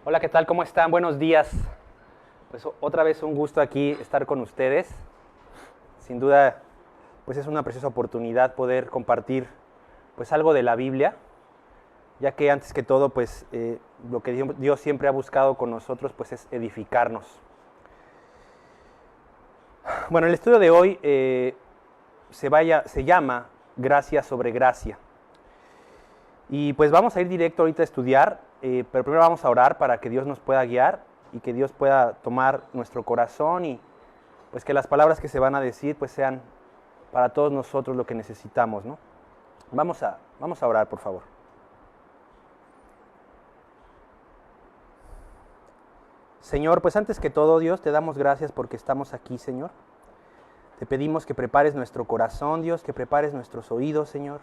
Hola, ¿qué tal? ¿Cómo están? Buenos días. Pues otra vez un gusto aquí estar con ustedes. Sin duda, pues es una preciosa oportunidad poder compartir pues algo de la Biblia, ya que antes que todo, pues lo que Dios siempre ha buscado con nosotros pues es edificarnos. Bueno, el estudio de hoy se llama Gracia sobre Gracia. Y pues vamos a ir directo ahorita a estudiar, pero primero vamos a orar para que Dios nos pueda guiar y que Dios pueda tomar nuestro corazón y pues que las palabras que se van a decir pues sean para todos nosotros lo que necesitamos, ¿no? Vamos a orar, por favor. Señor, pues antes que todo, Dios, te damos gracias porque estamos aquí, Señor. Te pedimos que prepares nuestro corazón, Dios, que prepares nuestros oídos, Señor.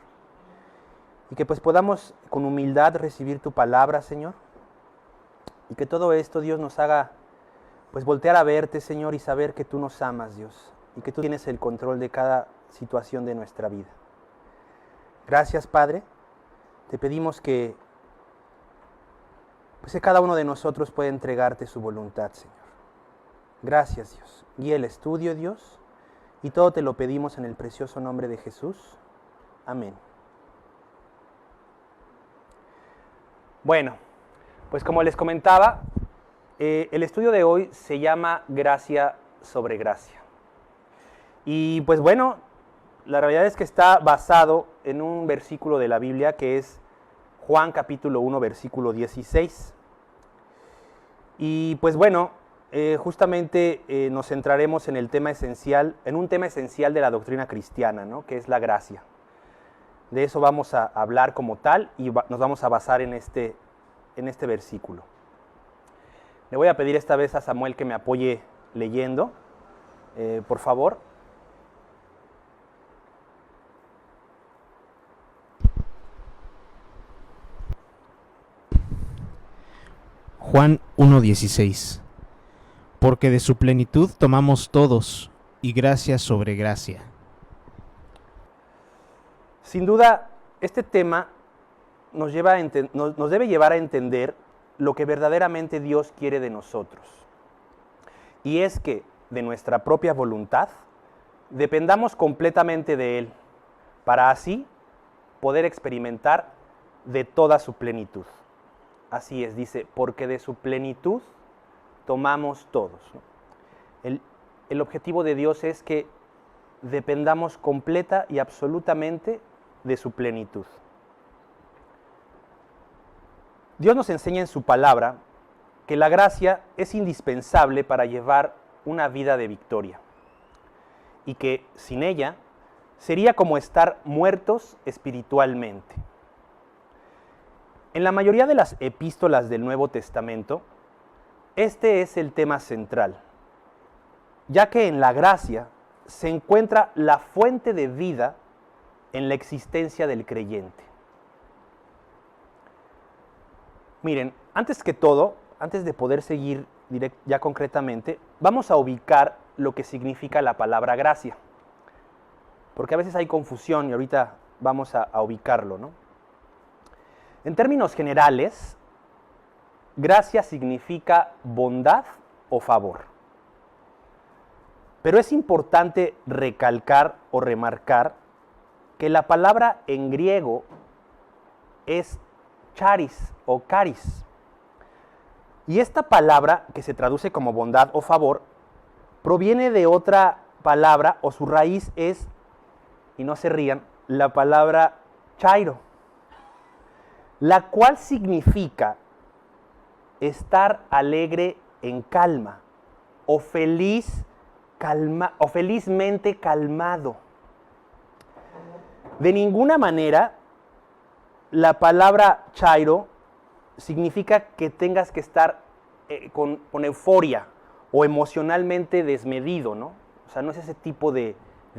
Y que pues podamos con humildad recibir tu palabra, Señor. Y que todo esto, Dios, nos haga pues voltear a verte, Señor, y saber que tú nos amas, Dios. Y que tú tienes el control de cada situación de nuestra vida. Gracias, Padre. Te pedimos que pues que cada uno de nosotros pueda entregarte su voluntad, Señor. Gracias, Dios. Guía el estudio, Dios. Y todo te lo pedimos en el precioso nombre de Jesús. Amén. Bueno, pues como les comentaba, el estudio de hoy se llama Gracia sobre Gracia. Y pues bueno, la realidad es que está basado en un versículo de la Biblia que es Juan capítulo 1, versículo 16. Y pues bueno, justamente nos centraremos en el tema esencial, en un tema esencial de la doctrina cristiana, ¿no? Que es la gracia. De eso vamos a hablar como tal y nos vamos a basar en este versículo. Le voy a pedir esta vez a Samuel que me apoye leyendo, por favor. Juan 1:16. Porque de su plenitud tomamos todos, y gracia sobre gracia. Sin duda, este tema nos debe llevar a entender lo que verdaderamente Dios quiere de nosotros. Y es que de nuestra propia voluntad dependamos completamente de Él, para así poder experimentar de toda su plenitud. Así es, dice, porque de su plenitud tomamos todos, ¿no? El objetivo de Dios es que dependamos completa y absolutamente de su plenitud. Dios nos enseña en su palabra que la gracia es indispensable para llevar una vida de victoria y que sin ella sería como estar muertos espiritualmente. En la mayoría de las epístolas del Nuevo Testamento, este es el tema central, ya que en la gracia se encuentra la fuente de vida en la existencia del creyente. Miren, antes que todo, antes de poder seguir ya concretamente, vamos a ubicar lo que significa la palabra gracia, porque a veces hay confusión y ahorita vamos a ubicarlo, ¿no? En términos generales, gracia significa bondad o favor. Pero es importante recalcar o remarcar que la palabra en griego es charis o caris. Y esta palabra, que se traduce como bondad o favor, proviene de otra palabra o su raíz es, y no se rían, la palabra chairo, la cual significa estar alegre en calma o felizmente calmado. De ninguna manera la palabra chairo significa que tengas que estar con euforia o emocionalmente desmedido, ¿no? O sea, no es ese tipo de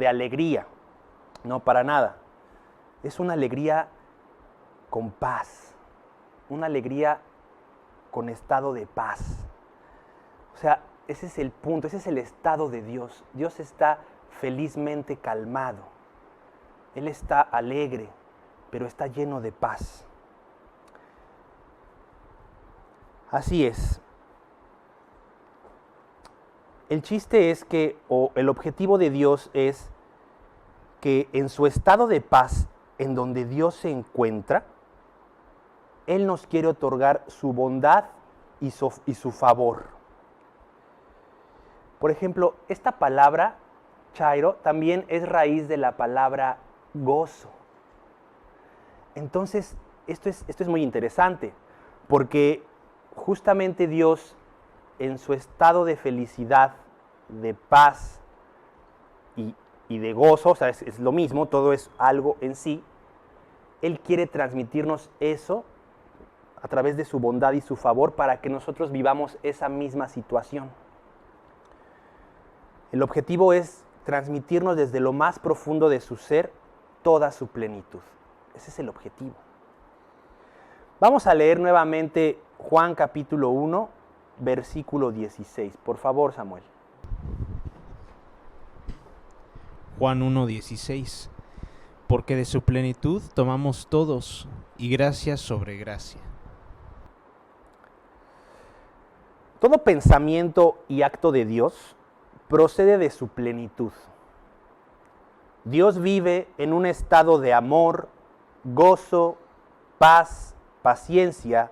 alegría, no, para nada. Es una alegría con paz, una alegría con estado de paz. O sea, ese es el punto, ese es el estado de Dios. Dios está felizmente calmado. Él está alegre, pero está lleno de paz. Así es. El chiste es que, o el objetivo de Dios es que en su estado de paz, en donde Dios se encuentra, Él nos quiere otorgar su bondad y su favor. Por ejemplo, esta palabra, chairo, también es raíz de la palabra gozo. Entonces, esto es muy interesante, porque justamente Dios, en su estado de felicidad, de paz y de gozo, o sea, es lo mismo, todo es algo en sí, Él quiere transmitirnos eso a través de su bondad y su favor para que nosotros vivamos esa misma situación. El objetivo es transmitirnos desde lo más profundo de su ser toda su plenitud. Ese es el objetivo. Vamos a leer nuevamente Juan capítulo 1, versículo 16. Por favor, Samuel. Juan 1:16. Porque de su plenitud tomamos todos, y gracia sobre gracia. Todo pensamiento y acto de Dios procede de su plenitud. Dios vive en un estado de amor, gozo, paz, paciencia,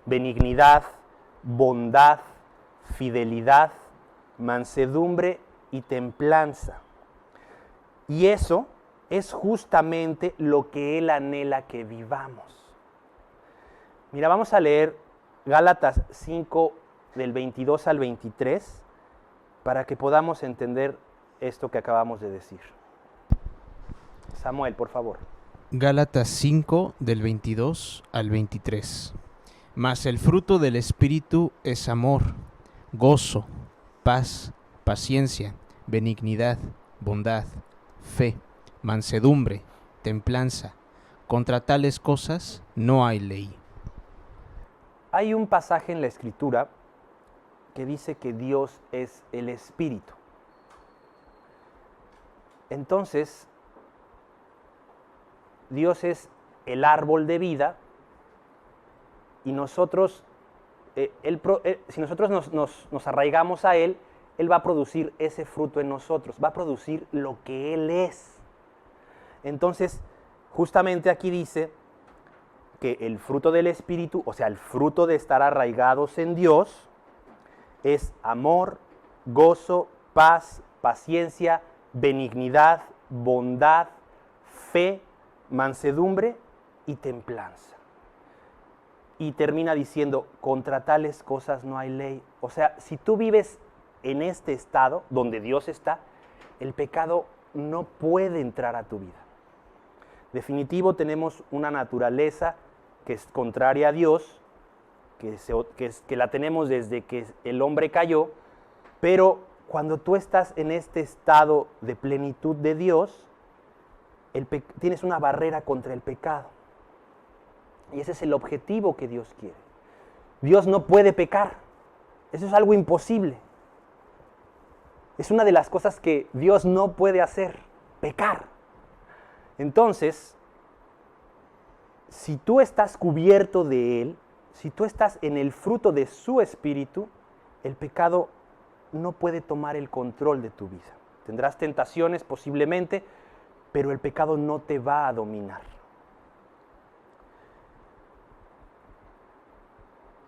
benignidad, bondad, fidelidad, mansedumbre y templanza. Y eso es justamente lo que Él anhela que vivamos. Mira, vamos a leer Gálatas 5, del 22 al 23, para que podamos entender esto que acabamos de decir. Samuel, por favor. Gálatas 5, del 22 al 23. Mas el fruto del Espíritu es amor, gozo, paz, paciencia, benignidad, bondad, fe, mansedumbre, templanza. Contra tales cosas no hay ley. Hay un pasaje en la Escritura que dice que Dios es el Espíritu. Entonces, Dios es el árbol de vida y nosotros, si nosotros nos arraigamos a Él, Él va a producir ese fruto en nosotros, va a producir lo que Él es. Entonces, justamente aquí dice que el fruto del Espíritu, o sea, el fruto de estar arraigados en Dios, es amor, gozo, paz, paciencia, benignidad, bondad, fe, mansedumbre y templanza. Y termina diciendo, contra tales cosas no hay ley. O sea, si tú vives en este estado, donde Dios está, el pecado no puede entrar a tu vida. Definitivo, tenemos una naturaleza que es contraria a Dios, que la tenemos desde que el hombre cayó, pero cuando tú estás en este estado de plenitud de Dios, tienes una barrera contra el pecado. Y ese es el objetivo que Dios quiere. Dios no puede pecar. Eso es algo imposible. Es una de las cosas que Dios no puede hacer, pecar. Entonces, si tú estás cubierto de Él, si tú estás en el fruto de su Espíritu, el pecado no puede tomar el control de tu vida. Tendrás tentaciones posiblemente, pero el pecado no te va a dominar.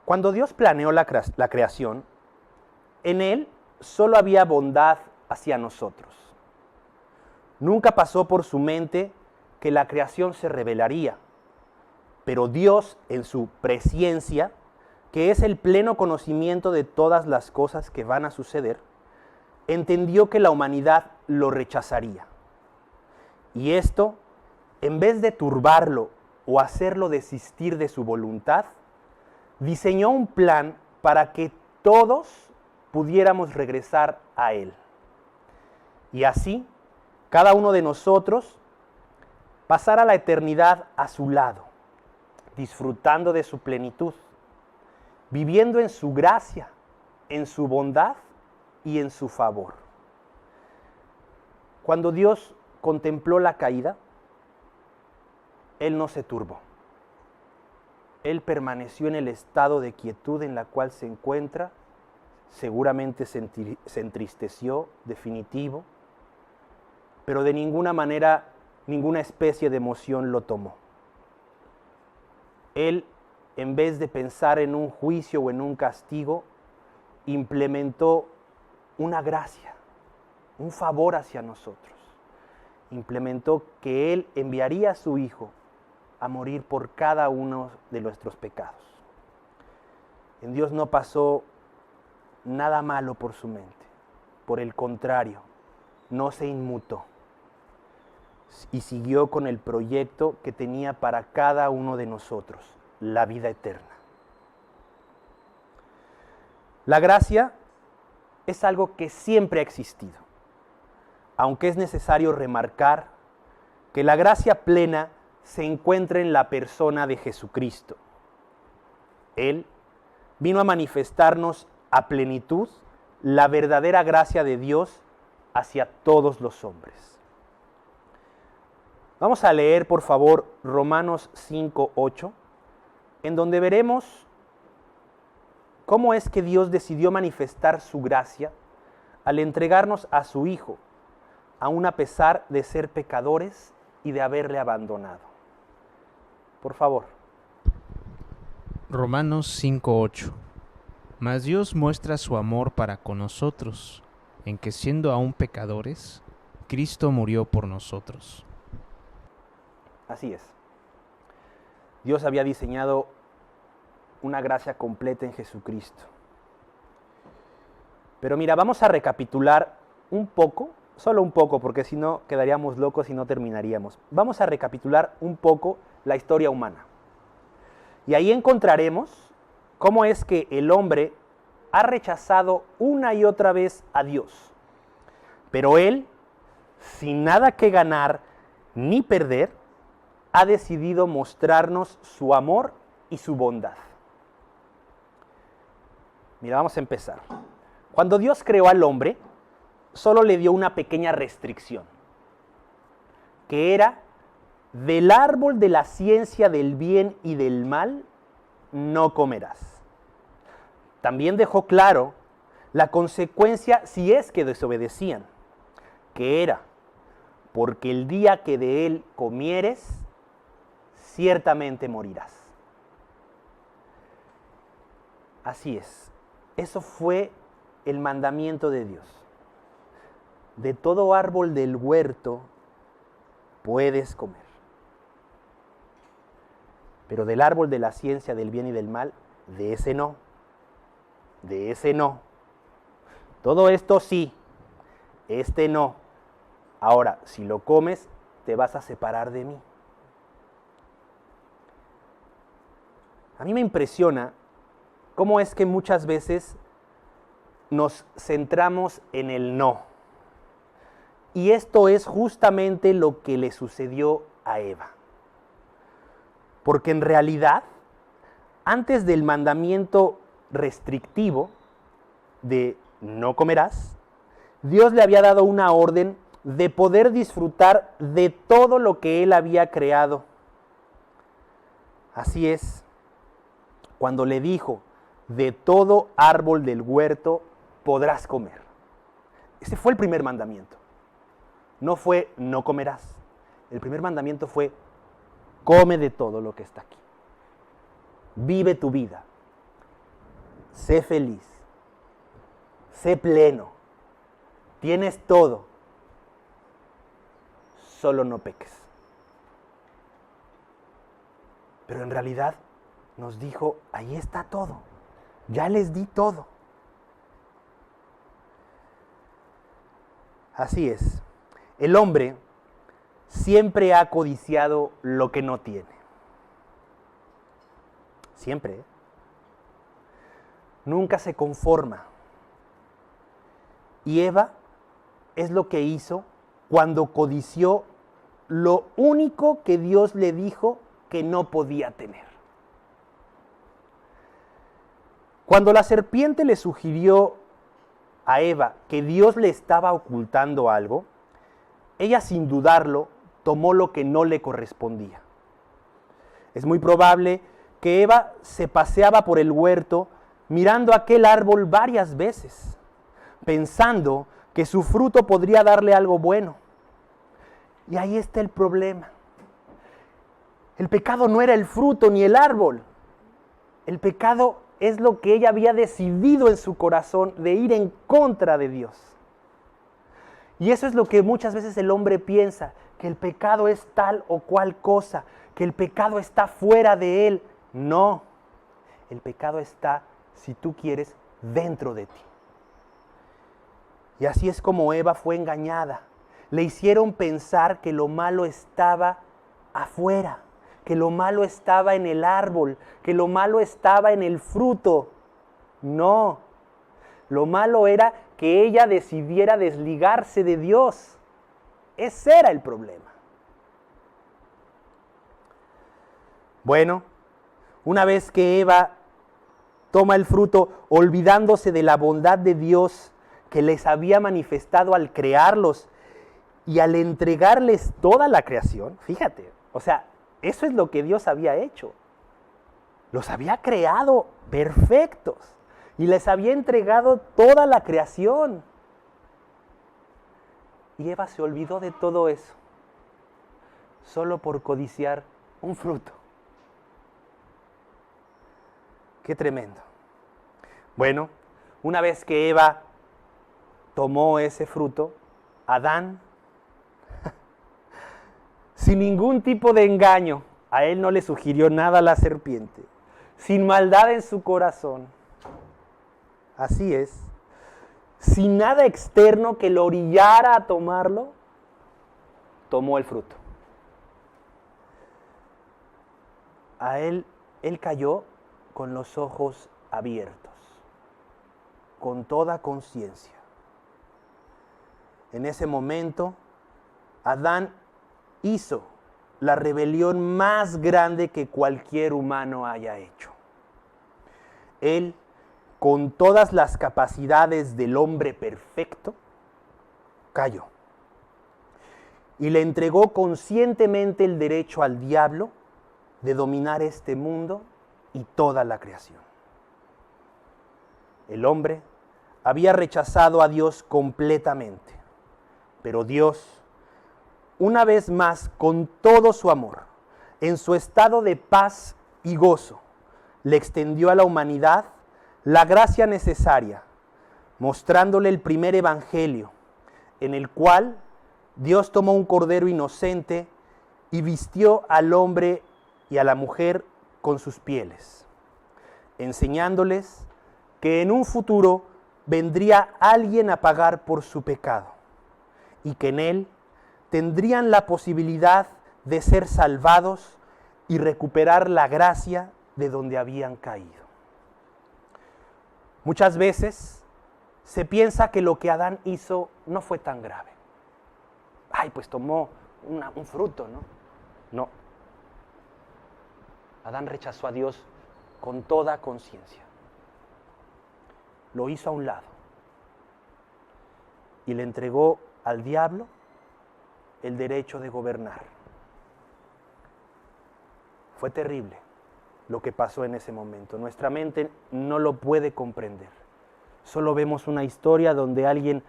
Cuando Dios planeó la creación, en Él solo había bondad hacia nosotros. Nunca pasó por su mente que la creación se rebelaría. Pero Dios, en su presciencia, que es el pleno conocimiento de todas las cosas que van a suceder, entendió que la humanidad lo rechazaría. Y esto, en vez de turbarlo o hacerlo desistir de su voluntad, diseñó un plan para que todos pudiéramos regresar a Él. Y así, cada uno de nosotros pasara la eternidad a su lado, disfrutando de su plenitud, viviendo en su gracia, en su bondad y en su favor. Cuando Dios contempló la caída, Él no se turbó. él permaneció en el estado de quietud en la cual se encuentra, seguramente se entristeció, definitivo, pero de ninguna manera, ninguna especie de emoción lo tomó. Él, en vez de pensar en un juicio o en un castigo, implementó una gracia, un favor hacia nosotros. Implementó que Él enviaría a su Hijo a morir por cada uno de nuestros pecados. En Dios no pasó nada malo por su mente. Por el contrario, no se inmutó y siguió con el proyecto que tenía para cada uno de nosotros, la vida eterna. La gracia es algo que siempre ha existido, aunque es necesario remarcar que la gracia plena se encuentra en la persona de Jesucristo. Él vino a manifestarnos a plenitud la verdadera gracia de Dios hacia todos los hombres. Vamos a leer, por favor, Romanos 5:8, en donde veremos cómo es que Dios decidió manifestar su gracia al entregarnos a su Hijo, aun a pesar de ser pecadores y de haberle abandonado. Por favor. Romanos 5:8. Mas Dios muestra su amor para con nosotros, en que siendo aún pecadores, Cristo murió por nosotros. Así es. Dios había diseñado una gracia completa en Jesucristo. Pero mira, vamos a recapitular un poco, solo un poco, porque si no quedaríamos locos y no terminaríamos. Vamos a recapitular un poco la historia humana. Y ahí encontraremos cómo es que el hombre ha rechazado una y otra vez a Dios. Pero Él, sin nada que ganar ni perder, ha decidido mostrarnos su amor y su bondad. Mira, vamos a empezar. Cuando Dios creó al hombre, solo le dio una pequeña restricción, que era: del árbol de la ciencia del bien y del mal no comerás. También dejó claro la consecuencia si es que desobedecían, que era: porque el día que de él comieres, ciertamente morirás. Así es. Eso fue el mandamiento de Dios. De todo árbol del huerto puedes comer, pero del árbol de la ciencia del bien y del mal, de ese no. De ese no. Todo esto sí, este no. Ahora, si lo comes, te vas a separar de mí. A mí me impresiona cómo es que muchas veces nos centramos en el no. Y esto es justamente lo que le sucedió a Eva. Porque en realidad, antes del mandamiento restrictivo de no comerás, Dios le había dado una orden de poder disfrutar de todo lo que Él había creado. Así es, cuando le dijo: de todo árbol del huerto podrás comer. Ese fue el primer mandamiento. No fue no comerás. El primer mandamiento fue: come de todo lo que está aquí. Vive tu vida. Sé feliz. Sé pleno. Tienes todo. Solo no peques. Pero en realidad nos dijo: ahí está todo. Ya les di todo. Así es. El hombre siempre ha codiciado lo que no tiene. Siempre, ¿eh? Nunca se conforma. Y Eva es lo que hizo cuando codició lo único que Dios le dijo que no podía tener. Cuando la serpiente le sugirió a Eva que Dios le estaba ocultando algo, ella sin dudarlo tomó lo que no le correspondía. Es muy probable que Eva se paseaba por el huerto mirando aquel árbol varias veces, pensando que su fruto podría darle algo bueno. Y ahí está el problema. El pecado no era el fruto ni el árbol. El pecado es lo que ella había decidido en su corazón de ir en contra de Dios. Y eso es lo que muchas veces el hombre piensa, que el pecado es tal o cual cosa, que el pecado está fuera de él. No, el pecado está, si tú quieres, dentro de ti. Y así es como Eva fue engañada. Le hicieron pensar que lo malo estaba afuera, que lo malo estaba en el árbol, que lo malo estaba en el fruto. No, lo malo era que ella decidiera desligarse de Dios. Ese era el problema. Bueno, una vez que Eva toma el fruto, olvidándose de la bondad de Dios que les había manifestado al crearlos y al entregarles toda la creación, fíjate, o sea, eso es lo que Dios había hecho. Los había creado perfectos y les había entregado toda la creación. Y Eva se olvidó de todo eso, solo por codiciar un fruto. Qué tremendo. Bueno, una vez que Eva tomó ese fruto, Adán, sin ningún tipo de engaño, a él no le sugirió nada la serpiente, sin maldad en su corazón, así es, sin nada externo que lo orillara a tomarlo, tomó el fruto. Él cayó con los ojos abiertos, con toda conciencia. En ese momento, Adán hizo la rebelión más grande que cualquier humano haya hecho. Él, con todas las capacidades del hombre perfecto, cayó. Y le entregó conscientemente el derecho al diablo de dominar este mundo y toda la creación. El hombre había rechazado a Dios completamente, pero Dios, una vez más, con todo su amor, en su estado de paz y gozo, le extendió a la humanidad la gracia necesaria, mostrándole el primer evangelio, en el cual Dios tomó un cordero inocente y vistió al hombre y a la mujer con sus pieles, enseñándoles que en un futuro vendría alguien a pagar por su pecado y que en él tendrían la posibilidad de ser salvados y recuperar la gracia de donde habían caído. Muchas veces se piensa que lo que Adán hizo no fue tan grave. Ay, pues tomó un fruto, ¿no? No. Adán rechazó a Dios con toda conciencia. Lo hizo a un lado y le entregó al diablo el derecho de gobernar. Fue terrible lo que pasó en ese momento. Nuestra mente no lo puede comprender. Solo vemos una historia donde alguien,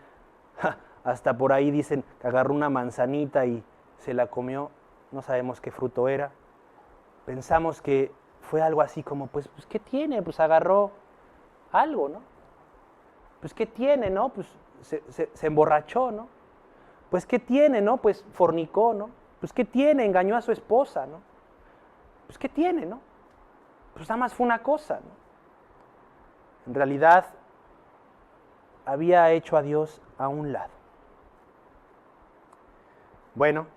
hasta por ahí dicen que agarró una manzanita y se la comió. No sabemos qué fruto era. Pensamos que fue algo así como, pues ¿qué tiene? Pues agarró algo, ¿no? Pues ¿qué tiene, no? Pues se emborrachó, ¿no? Pues ¿qué tiene, no? Pues fornicó, ¿no? Pues ¿qué tiene? Engañó a su esposa, ¿no? Pues ¿qué tiene, no? Pues nada más fue una cosa, ¿no? En realidad, había hecho a Dios a un lado. Bueno,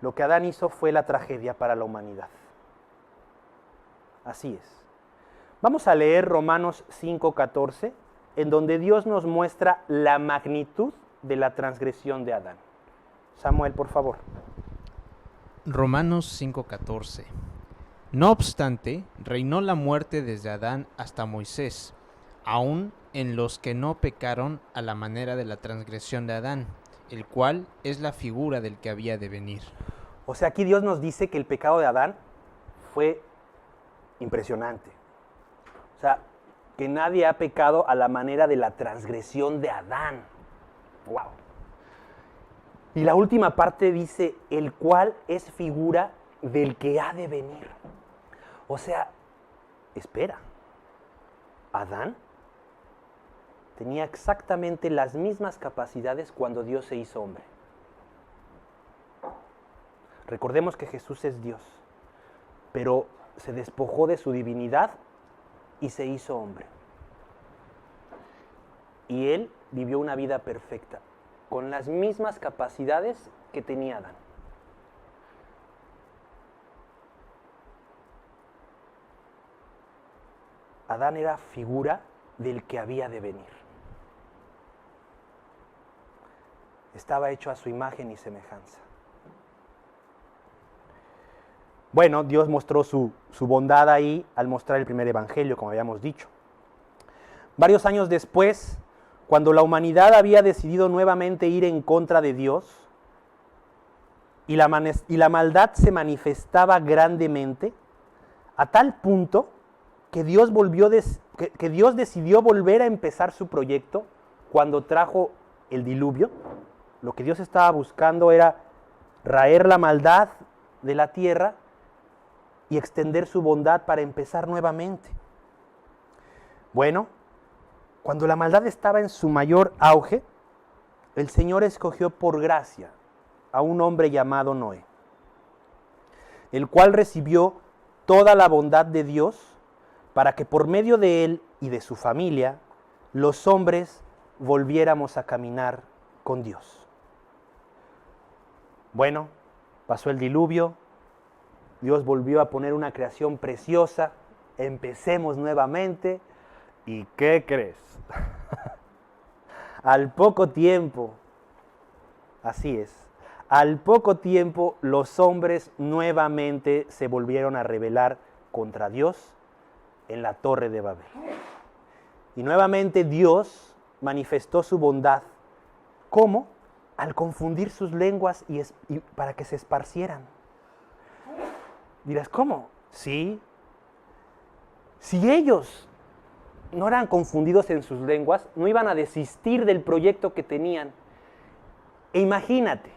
lo que Adán hizo fue la tragedia para la humanidad. Así es. Vamos a leer Romanos 5:14, en donde Dios nos muestra la magnitud de la transgresión de Adán. Samuel, por favor. Romanos 5:14. No obstante, reinó la muerte desde Adán hasta Moisés, aun en los que no pecaron a la manera de la transgresión de Adán, el cual es la figura del que había de venir. O sea, aquí Dios nos dice que el pecado de Adán fue impresionante. O sea, que nadie ha pecado a la manera de la transgresión de Adán. ¡Wow! Y la última parte dice, el cual es figura del que ha de venir. O sea, espera, Adán tenía exactamente las mismas capacidades cuando Dios se hizo hombre. Recordemos que Jesús es Dios, pero se despojó de su divinidad y se hizo hombre. Y Él vivió una vida perfecta, con las mismas capacidades que tenía Adán. Adán era figura del que había de venir. Estaba hecho a su imagen y semejanza. Bueno, Dios mostró su bondad ahí al mostrar el primer evangelio, como habíamos dicho. Varios años después, cuando la humanidad había decidido nuevamente ir en contra de Dios y la maldad se manifestaba grandemente, a tal punto que Dios decidió volver a empezar su proyecto cuando trajo el diluvio. Lo que Dios estaba buscando era raer la maldad de la tierra y extender su bondad para empezar nuevamente. Bueno, cuando la maldad estaba en su mayor auge, el Señor escogió por gracia a un hombre llamado Noé, el cual recibió toda la bondad de Dios para que por medio de él y de su familia, los hombres volviéramos a caminar con Dios. Bueno, pasó el diluvio, Dios volvió a poner una creación preciosa, empecemos nuevamente, ¿y qué crees? Al poco tiempo, así es, al poco tiempo los hombres nuevamente se volvieron a rebelar contra Dios en la Torre de Babel. Y nuevamente Dios manifestó su bondad. ¿Cómo? Al confundir sus lenguas y para que se esparcieran. Dirás, ¿cómo? Sí. Si ellos no eran confundidos en sus lenguas, no iban a desistir del proyecto que tenían. E imagínate,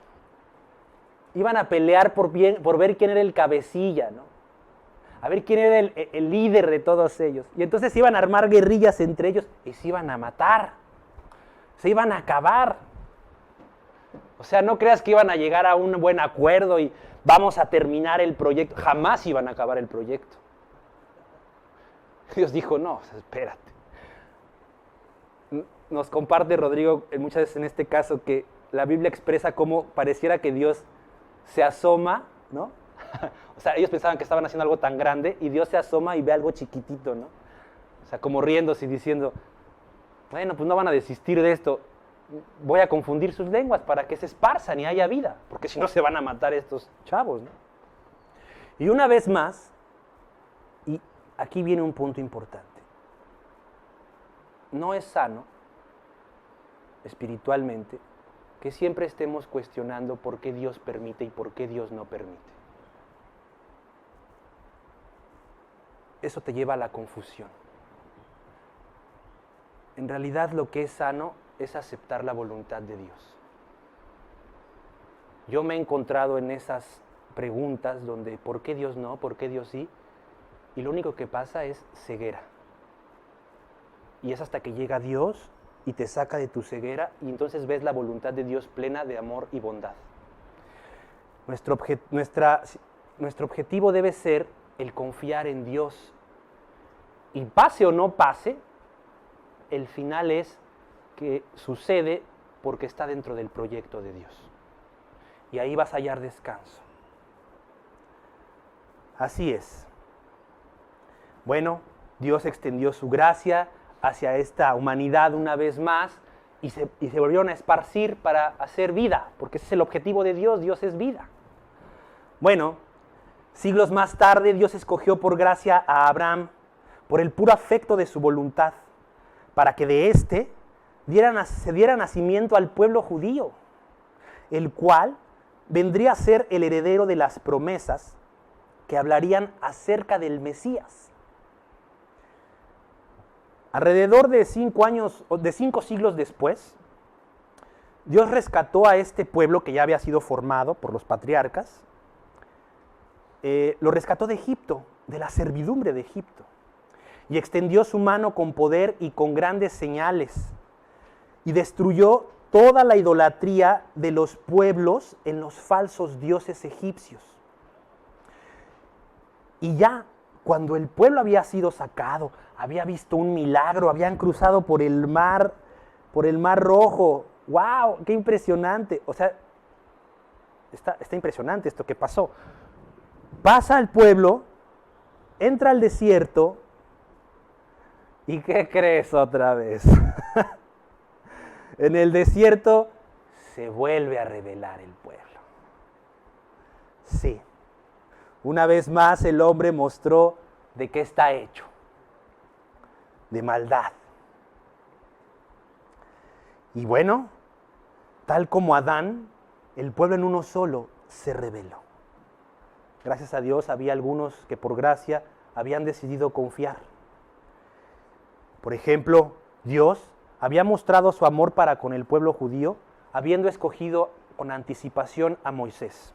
iban a pelear por ver quién era el cabecilla, ¿no? A ver quién era el líder de todos ellos. Y entonces iban a armar guerrillas entre ellos y se iban a matar. Se iban a acabar. O sea, no creas que iban a llegar a un buen acuerdo y vamos a terminar el proyecto. Jamás iban a acabar el proyecto. Dios dijo, no, espérate. Nos comparte Rodrigo muchas veces en este caso que la Biblia expresa cómo pareciera que Dios se asoma, ¿no? O sea, ellos pensaban que estaban haciendo algo tan grande y Dios se asoma y ve algo chiquitito, ¿no? O sea, como riéndose y diciendo, bueno, pues no van a desistir de esto. Voy a confundir sus lenguas para que se esparzan y haya vida, porque si no se van a matar estos chavos, ¿no? Y una vez más, y aquí viene un punto importante, no es sano, espiritualmente, que siempre estemos cuestionando por qué Dios permite y por qué Dios no permite. Eso te lleva a la confusión. En realidad lo que es sano es aceptar la voluntad de Dios. Yo me he encontrado en esas preguntas donde ¿por qué Dios no? ¿Por qué Dios sí? Y lo único que pasa es ceguera. Y es hasta que llega Dios y te saca de tu ceguera y entonces ves la voluntad de Dios plena de amor y bondad. Nuestro objetivo debe ser el confiar en Dios. Y pase o no pase, el final es que sucede porque está dentro del proyecto de Dios. Y ahí vas a hallar descanso. Así es. Bueno, Dios extendió su gracia hacia esta humanidad una vez más y se volvieron a esparcir para hacer vida, porque ese es el objetivo de Dios, Dios es vida. Bueno, siglos más tarde Dios escogió por gracia a Abraham por el puro afecto de su voluntad, para que de éste se diera nacimiento al pueblo judío, el cual vendría a ser el heredero de las promesas que hablarían acerca del Mesías. alrededor de 5 siglos después, Dios rescató a este pueblo que ya había sido formado por los patriarcas, lo rescató de Egipto, de la servidumbre de Egipto, y extendió su mano con poder y con grandes señales, y destruyó toda la idolatría de los pueblos en los falsos dioses egipcios. Y ya cuando el pueblo había sido sacado, había visto un milagro, habían cruzado por el mar Rojo. ¡Wow! ¡Qué impresionante! O sea, está impresionante esto que pasó. Pasa el pueblo, entra al desierto, ¿y qué crees otra vez? En el desierto se vuelve a rebelar el pueblo. Sí. Una vez más el hombre mostró de qué está hecho. De maldad. Y bueno, tal como Adán, el pueblo en uno solo se rebeló. Gracias a Dios había algunos que por gracia habían decidido confiar. Por ejemplo, Dios había mostrado su amor para con el pueblo judío, habiendo escogido con anticipación a Moisés.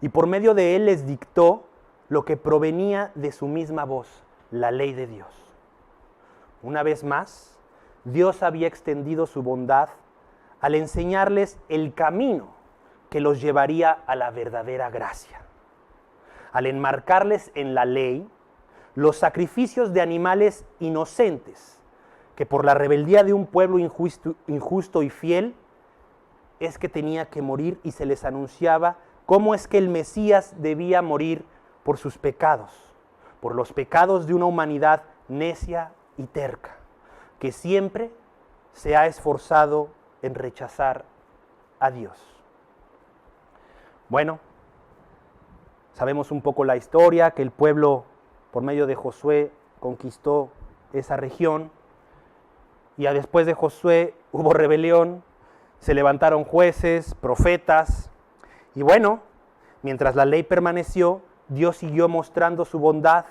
Y por medio de él les dictó lo que provenía de su misma voz, la ley de Dios. Una vez más, Dios había extendido su bondad al enseñarles el camino que los llevaría a la verdadera gracia. Al enmarcarles en la ley los sacrificios de animales inocentes, que por la rebeldía de un pueblo injusto y fiel, es que tenía que morir, y se les anunciaba cómo es que el Mesías debía morir por sus pecados, por los pecados de una humanidad necia y terca, que siempre se ha esforzado en rechazar a Dios. Bueno, sabemos un poco la historia, que el pueblo, por medio de Josué, conquistó esa región, y después de Josué hubo rebelión, se levantaron jueces, profetas, y bueno, mientras la ley permaneció, Dios siguió mostrando su bondad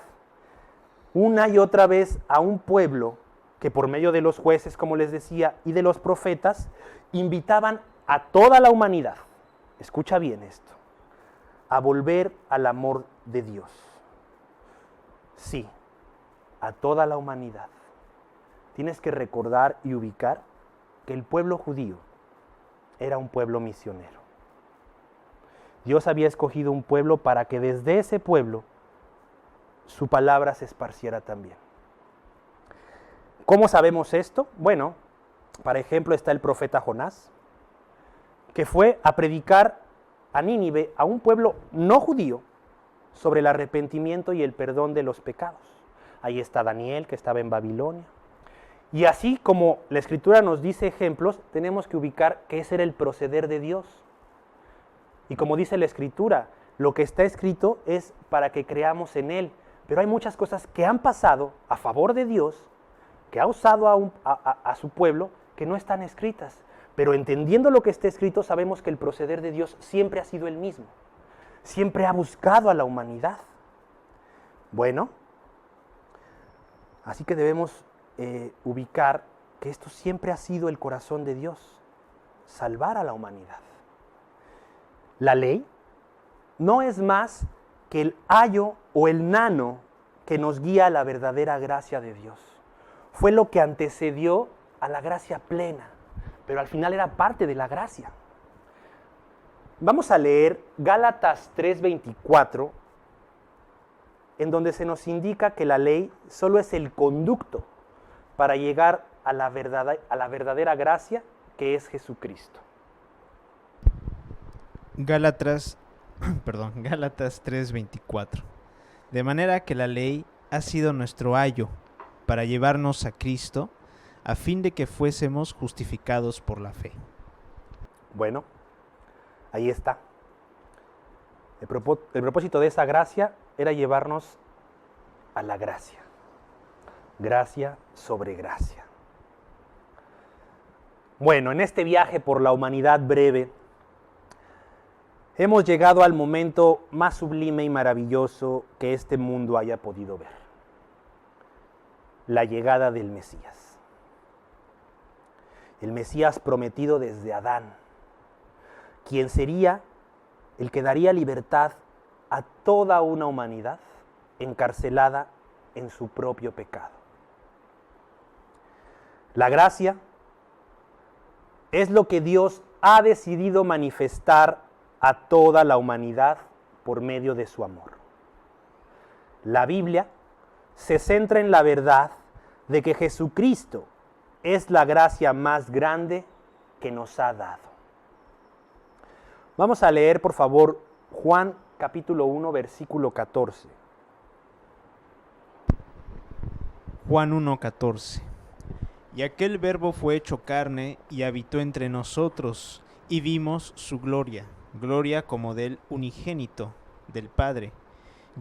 una y otra vez a un pueblo que por medio de los jueces, como les decía, y de los profetas, invitaban a toda la humanidad, escucha bien esto, a volver al amor de Dios. Sí, a toda la humanidad. Tienes que recordar y ubicar que el pueblo judío era un pueblo misionero. Dios había escogido un pueblo para que desde ese pueblo su palabra se esparciera también. ¿Cómo sabemos esto? Bueno, por ejemplo, está el profeta Jonás, que fue a predicar a Nínive, a un pueblo no judío, sobre el arrepentimiento y el perdón de los pecados. Ahí está Daniel, que estaba en Babilonia. Y así como la Escritura nos dice ejemplos, tenemos que ubicar que ese era el proceder de Dios. Y como dice la Escritura, lo que está escrito es para que creamos en Él. Pero hay muchas cosas que han pasado a favor de Dios, que ha usado a su pueblo, que no están escritas. Pero entendiendo lo que está escrito, sabemos que el proceder de Dios siempre ha sido el mismo. Siempre ha buscado a la humanidad. Bueno, así que debemos ubicar que esto siempre ha sido el corazón de Dios, salvar a la humanidad. La ley no es más que el ayo o el nano que nos guía a la verdadera gracia de Dios. Fue lo que antecedió a la gracia plena, pero al final era parte de la gracia. Vamos a leer Gálatas 3:24, en donde se nos indica que la ley solo es el conducto para llegar a la verdadera gracia, que es Jesucristo. Gálatas 3:24. De manera que la ley ha sido nuestro ayo para llevarnos a Cristo, a fin de que fuésemos justificados por la fe. Bueno, ahí está. El propósito de esa gracia era llevarnos a la gracia. Gracia sobre gracia. Bueno, en este viaje por la humanidad breve, hemos llegado al momento más sublime y maravilloso que este mundo haya podido ver. la llegada del Mesías. El Mesías prometido desde Adán, quien sería el que daría libertad a toda una humanidad encarcelada en su propio pecado. La gracia es lo que Dios ha decidido manifestar a toda la humanidad por medio de su amor. La Biblia se centra en la verdad de que Jesucristo es la gracia más grande que nos ha dado. Vamos a leer, por favor, Juan capítulo 1, versículo 14. Juan 1:14. Y aquel Verbo fue hecho carne y habitó entre nosotros, y vimos su gloria, gloria como del unigénito del Padre,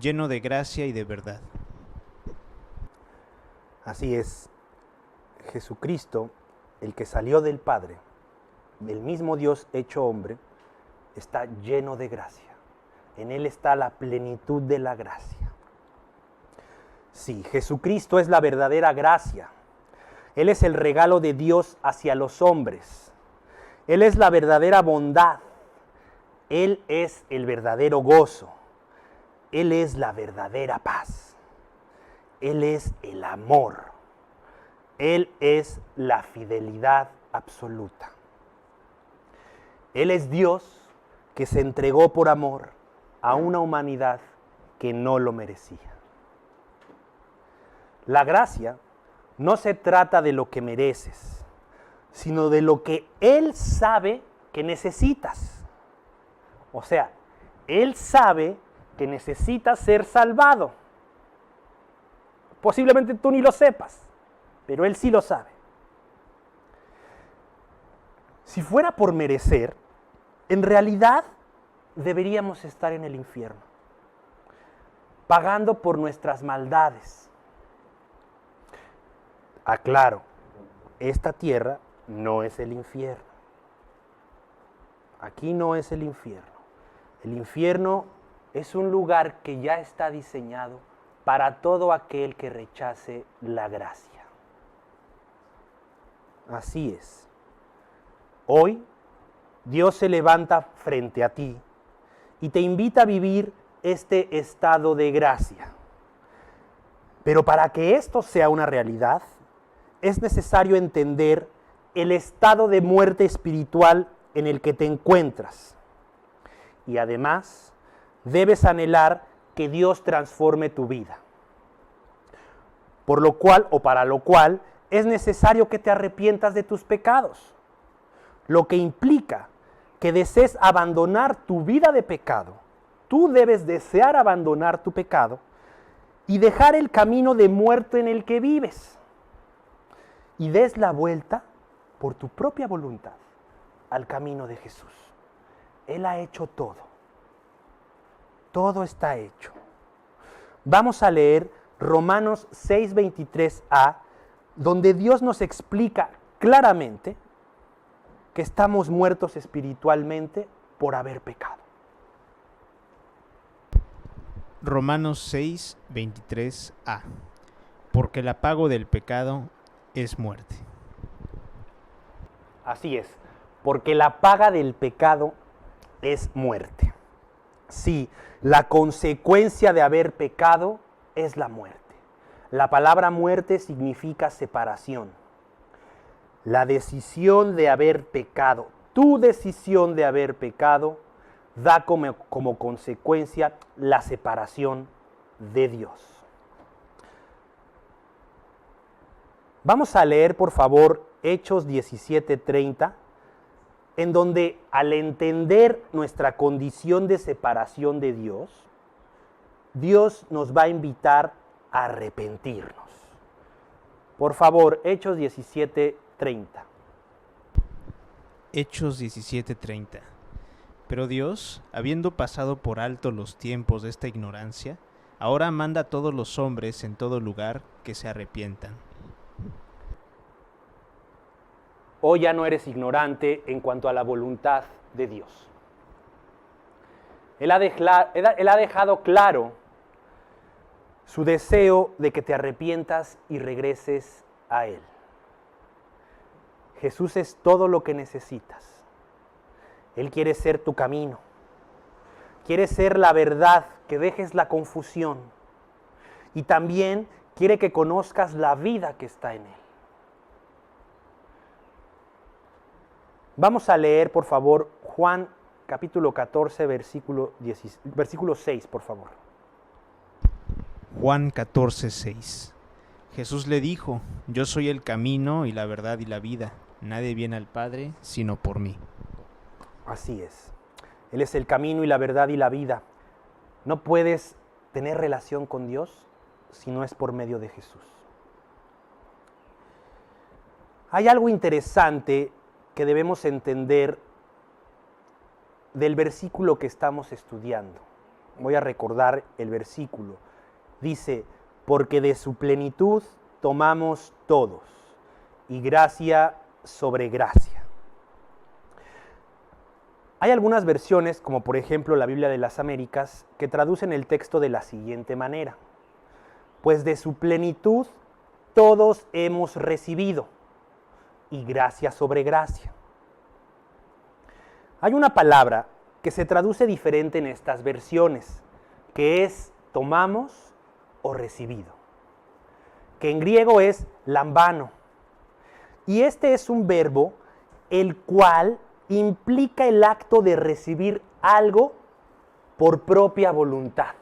lleno de gracia y de verdad. Así es, Jesucristo, el que salió del Padre, el mismo Dios hecho hombre, está lleno de gracia. En Él está la plenitud de la gracia. Sí, Jesucristo es la verdadera gracia. Él es el regalo de Dios hacia los hombres. Él es la verdadera bondad. Él es el verdadero gozo. Él es la verdadera paz. Él es el amor. Él es la fidelidad absoluta. Él es Dios que se entregó por amor a una humanidad que no lo merecía. La gracia no se trata de lo que mereces, sino de lo que Él sabe que necesitas. O sea, Él sabe que necesitas ser salvado. Posiblemente tú ni lo sepas, pero Él sí lo sabe. Si fuera por merecer, en realidad deberíamos estar en el infierno, pagando por nuestras maldades. Aclaro, esta tierra no es el infierno. Aquí no es el infierno. El infierno es un lugar que ya está diseñado para todo aquel que rechace la gracia. Así es. Hoy Dios se levanta frente a ti y te invita a vivir este estado de gracia. Pero para que esto sea una realidad, es necesario entender el estado de muerte espiritual en el que te encuentras. Y además, debes anhelar que Dios transforme tu vida. Por lo cual, o para lo cual, es necesario que te arrepientas de tus pecados. Lo que implica que desees abandonar tu vida de pecado. Tú debes desear abandonar tu pecado y dejar el camino de muerte en el que vives. Y des la vuelta por tu propia voluntad al camino de Jesús. Él ha hecho todo. Todo está hecho. Vamos a leer Romanos 6:23a, donde Dios nos explica claramente que estamos muertos espiritualmente por haber pecado. Romanos 6:23a. Porque el pago del pecado es muerte. Así es, porque la paga del pecado es muerte. Sí, la consecuencia de haber pecado es la muerte. La palabra muerte significa separación. La decisión de haber pecado, tu decisión de haber pecado, da como consecuencia la separación de Dios. Vamos a leer, por favor, Hechos 17:30, en donde al entender nuestra condición de separación de Dios, Dios nos va a invitar a arrepentirnos. Por favor, Hechos 17:30. Hechos 17:30. Pero Dios, habiendo pasado por alto los tiempos de esta ignorancia, ahora manda a todos los hombres en todo lugar que se arrepientan. Hoy ya no eres ignorante en cuanto a la voluntad de Dios. Él ha dejado claro su deseo de que te arrepientas y regreses a Él. Jesús es todo lo que necesitas. Él quiere ser tu camino. Quiere ser la verdad, que dejes la confusión. Y también quiere que conozcas la vida que está en Él. Vamos a leer, por favor, Juan capítulo 14, versículo 6, por favor. Juan 14, 6. Jesús le dijo: Yo soy el camino y la verdad y la vida. Nadie viene al Padre sino por mí. Así es. Él es el camino y la verdad y la vida. No puedes tener relación con Dios si no es por medio de Jesús. Hay algo interesante que debemos entender del versículo que estamos estudiando. Voy a recordar el versículo. Dice: porque de su plenitud tomamos todos, y gracia sobre gracia. Hay algunas versiones, como por ejemplo la Biblia de las Américas, que traducen el texto de la siguiente manera: pues de su plenitud todos hemos recibido, y gracia sobre gracia. Hay una palabra que se traduce diferente en estas versiones, que es tomamos o recibido, que en griego es lambano. Y este es un verbo el cual implica el acto de recibir algo por propia voluntad.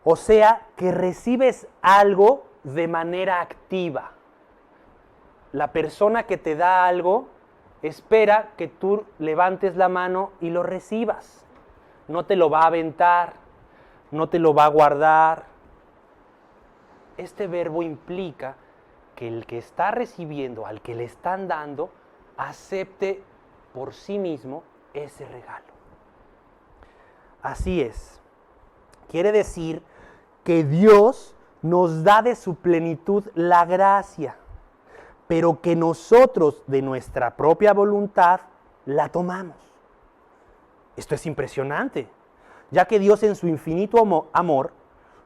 O sea, que recibes algo de manera activa. La persona que te da algo espera que tú levantes la mano y lo recibas. No te lo va a aventar, no te lo va a guardar. Este verbo implica que el que está recibiendo, al que le están dando, acepte por sí mismo ese regalo. Así es. Quiere decir que Dios nos da de su plenitud la gracia, pero que nosotros de nuestra propia voluntad la tomamos. Esto es impresionante, ya que Dios en su infinito amor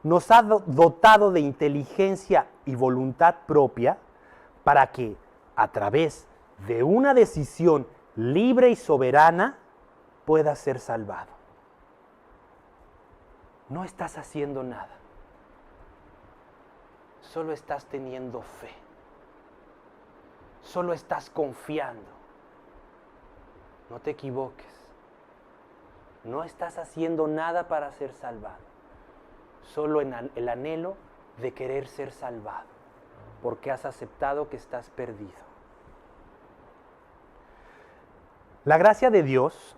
nos ha dotado de inteligencia y voluntad propia para que, a través de una decisión libre y soberana, puedas ser salvado. No estás haciendo nada, solo estás teniendo fe. Solo estás confiando. No te equivoques. No estás haciendo nada para ser salvado. Solo en el anhelo de querer ser salvado, porque has aceptado que estás perdido. La gracia de Dios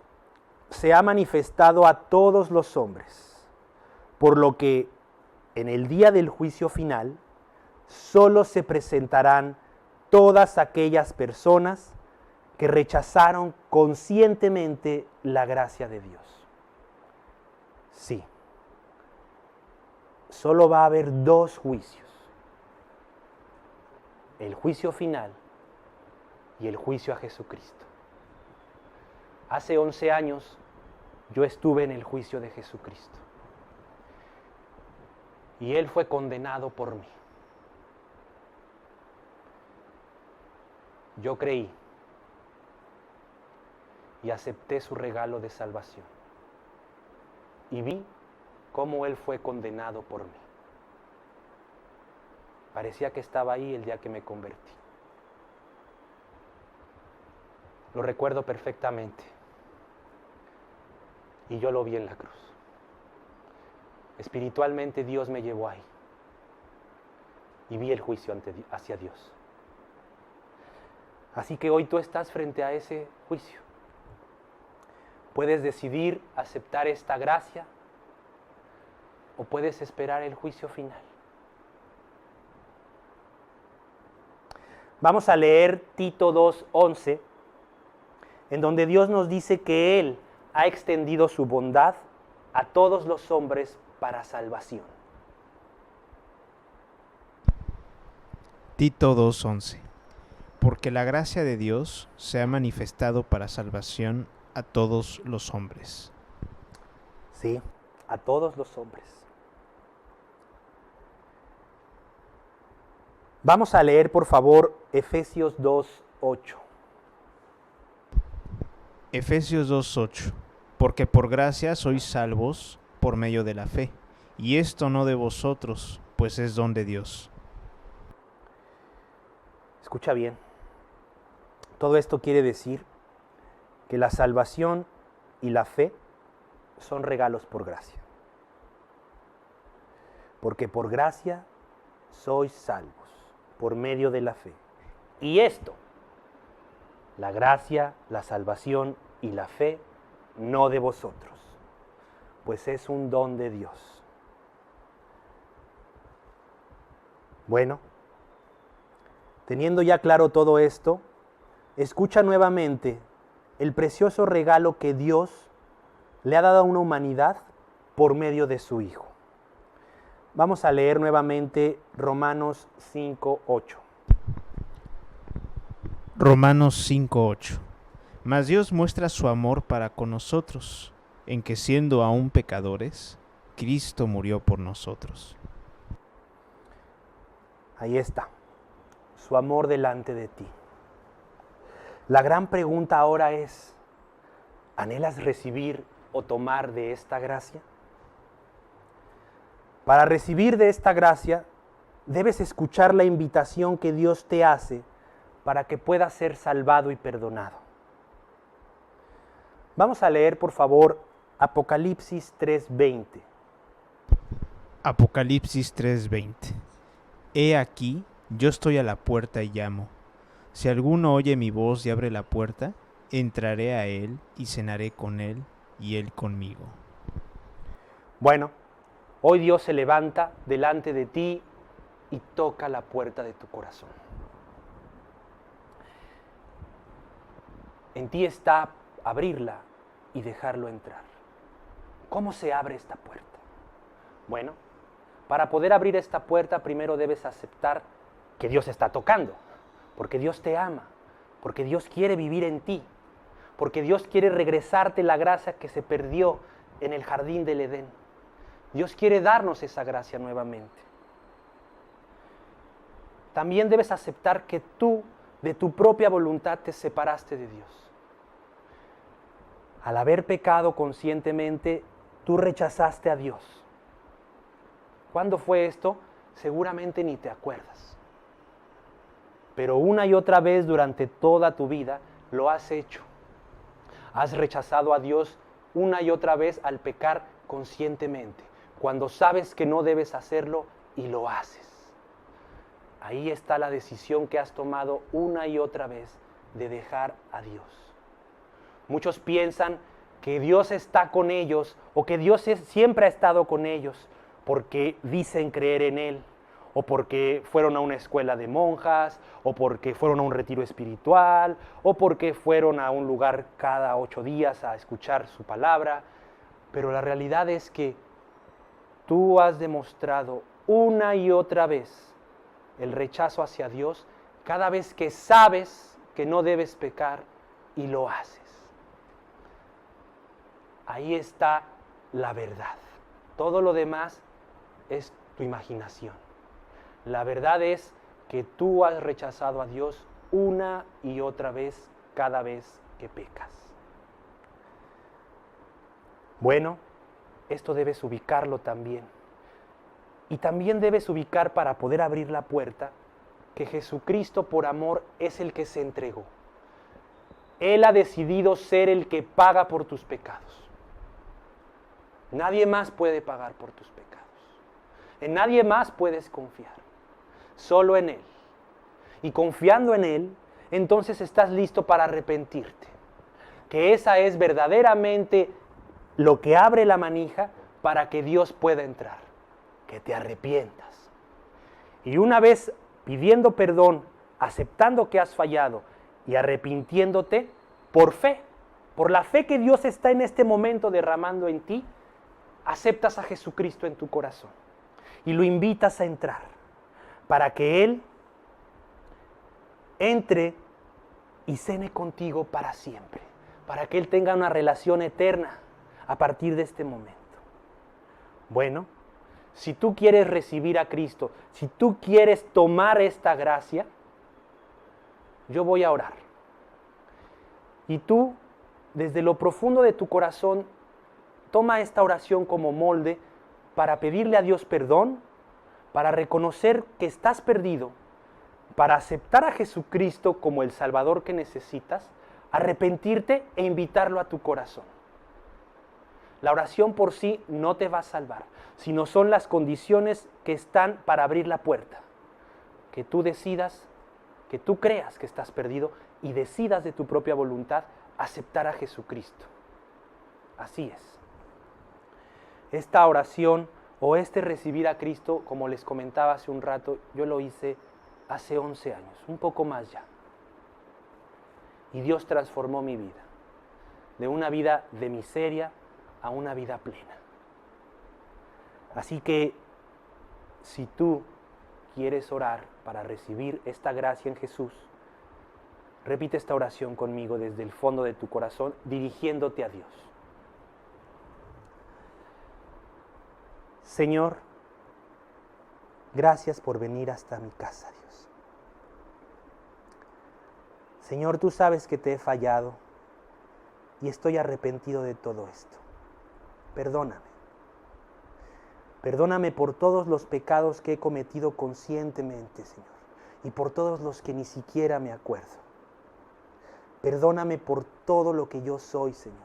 se ha manifestado a todos los hombres, por lo que en el día del juicio final solo se presentarán todas aquellas personas que rechazaron conscientemente la gracia de Dios. Sí, solo va a haber dos juicios: el juicio final y el juicio a Jesucristo. Hace 11 años yo estuve en el juicio de Jesucristo y Él fue condenado por mí. Yo creí y acepté su regalo de salvación. Y vi cómo Él fue condenado por mí. Parecía que estaba ahí el día que me convertí. Lo recuerdo perfectamente. Y yo lo vi en la cruz. Espiritualmente Dios me llevó ahí. Y vi el juicio hacia Dios. Así que hoy tú estás frente a ese juicio. Puedes decidir aceptar esta gracia o puedes esperar el juicio final. Vamos a leer Tito 2:11, en donde Dios nos dice que Él ha extendido su bondad a todos los hombres para salvación. Tito 2:11. Porque la gracia de Dios se ha manifestado para salvación a todos los hombres. Sí, a todos los hombres. Vamos a leer, por favor, Efesios 2:8. Efesios 2:8. Porque por gracia sois salvos por medio de la fe, y esto no de vosotros, pues es don de Dios. Escucha bien. Todo esto quiere decir que la salvación y la fe son regalos por gracia. Porque por gracia sois salvos por medio de la fe. Y esto, la gracia, la salvación y la fe, no de vosotros, pues es un don de Dios. Bueno, teniendo ya claro todo esto, escucha nuevamente el precioso regalo que Dios le ha dado a una humanidad por medio de su Hijo. Vamos a leer nuevamente Romanos 5:8. Romanos 5:8. Mas Dios muestra su amor para con nosotros, en que siendo aún pecadores, Cristo murió por nosotros. Ahí está, su amor delante de ti. La gran pregunta ahora es, ¿anhelas recibir o tomar de esta gracia? Para recibir de esta gracia, debes escuchar la invitación que Dios te hace para que puedas ser salvado y perdonado. Vamos a leer, por favor, Apocalipsis 3:20. Apocalipsis 3:20. He aquí, yo estoy a la puerta y llamo. Si alguno oye mi voz y abre la puerta, entraré a él y cenaré con él y él conmigo. Bueno, hoy Dios se levanta delante de ti y toca la puerta de tu corazón. En ti está abrirla y dejarlo entrar. ¿Cómo se abre esta puerta? Bueno, para poder abrir esta puerta primero debes aceptar que Dios está tocando, porque Dios te ama, porque Dios quiere vivir en ti, porque Dios quiere regresarte la gracia que se perdió en el jardín del Edén. Dios quiere darnos esa gracia nuevamente. También debes aceptar que tú, de tu propia voluntad, te separaste de Dios. Al haber pecado conscientemente, tú rechazaste a Dios. ¿Cuándo fue esto? Seguramente ni te acuerdas. Pero una y otra vez durante toda tu vida lo has hecho. Has rechazado a Dios una y otra vez al pecar conscientemente, cuando sabes que no debes hacerlo y lo haces. Ahí está la decisión que has tomado una y otra vez de dejar a Dios. Muchos piensan que Dios está con ellos o que Dios siempre ha estado con ellos porque dicen creer en Él, o porque fueron a una escuela de monjas, o porque fueron a un retiro espiritual, o porque fueron a un lugar cada 8 días a escuchar su palabra. Pero la realidad es que tú has demostrado una y otra vez el rechazo hacia Dios cada vez que sabes que no debes pecar y lo haces. Ahí está la verdad. Todo lo demás es tu imaginación. La verdad es que tú has rechazado a Dios una y otra vez cada vez que pecas. Bueno, esto debes ubicarlo también. Y también debes ubicar, para poder abrir la puerta, que Jesucristo por amor es el que se entregó. Él ha decidido ser el que paga por tus pecados. Nadie más puede pagar por tus pecados. En nadie más puedes confiar. Solo en Él. Y confiando en Él, entonces estás listo para arrepentirte. Que esa es verdaderamente lo que abre la manija para que Dios pueda entrar. Que te arrepientas. Y una vez pidiendo perdón, aceptando que has fallado y arrepintiéndote por fe, por la fe que Dios está en este momento derramando en ti, aceptas a Jesucristo en tu corazón y lo invitas a entrar para que Él entre y cene contigo para siempre, para que Él tenga una relación eterna a partir de este momento. Bueno, si tú quieres recibir a Cristo, si tú quieres tomar esta gracia, yo voy a orar. Y tú, desde lo profundo de tu corazón, toma esta oración como molde para pedirle a Dios perdón, para reconocer que estás perdido, para aceptar a Jesucristo como el Salvador que necesitas, arrepentirte e invitarlo a tu corazón. La oración por sí no te va a salvar, sino son las condiciones que están para abrir la puerta. Que tú decidas, que tú creas que estás perdido y decidas de tu propia voluntad aceptar a Jesucristo. Así es. Esta oración o este recibir a Cristo, como les comentaba hace un rato, yo lo hice hace 11 años, un poco más ya. Y Dios transformó mi vida, de una vida de miseria a una vida plena. Así que, si tú quieres orar para recibir esta gracia en Jesús, repite esta oración conmigo desde el fondo de tu corazón, dirigiéndote a Dios. Señor, gracias por venir hasta mi casa, Dios. Señor, tú sabes que te he fallado y estoy arrepentido de todo esto. Perdóname. Perdóname por todos los pecados que he cometido conscientemente, Señor, y por todos los que ni siquiera me acuerdo. Perdóname por todo lo que yo soy, Señor.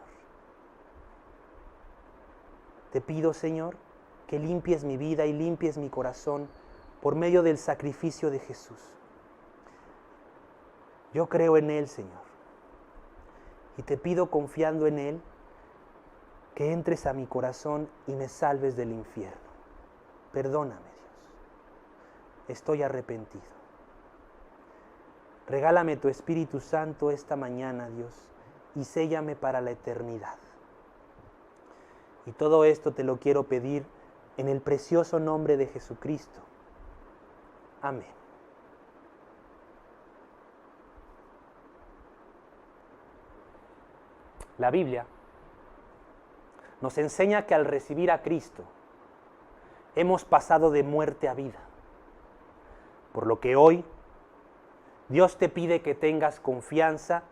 Te pido, Señor, que limpies mi vida y limpies mi corazón por medio del sacrificio de Jesús. Yo creo en Él, Señor, y te pido confiando en Él que entres a mi corazón y me salves del infierno. Perdóname, Dios. Estoy arrepentido. Regálame tu Espíritu Santo esta mañana, Dios, y séllame para la eternidad. Y todo esto te lo quiero pedir en el precioso nombre de Jesucristo. Amén. La Biblia nos enseña que al recibir a Cristo hemos pasado de muerte a vida. Por lo que hoy Dios te pide que tengas confianza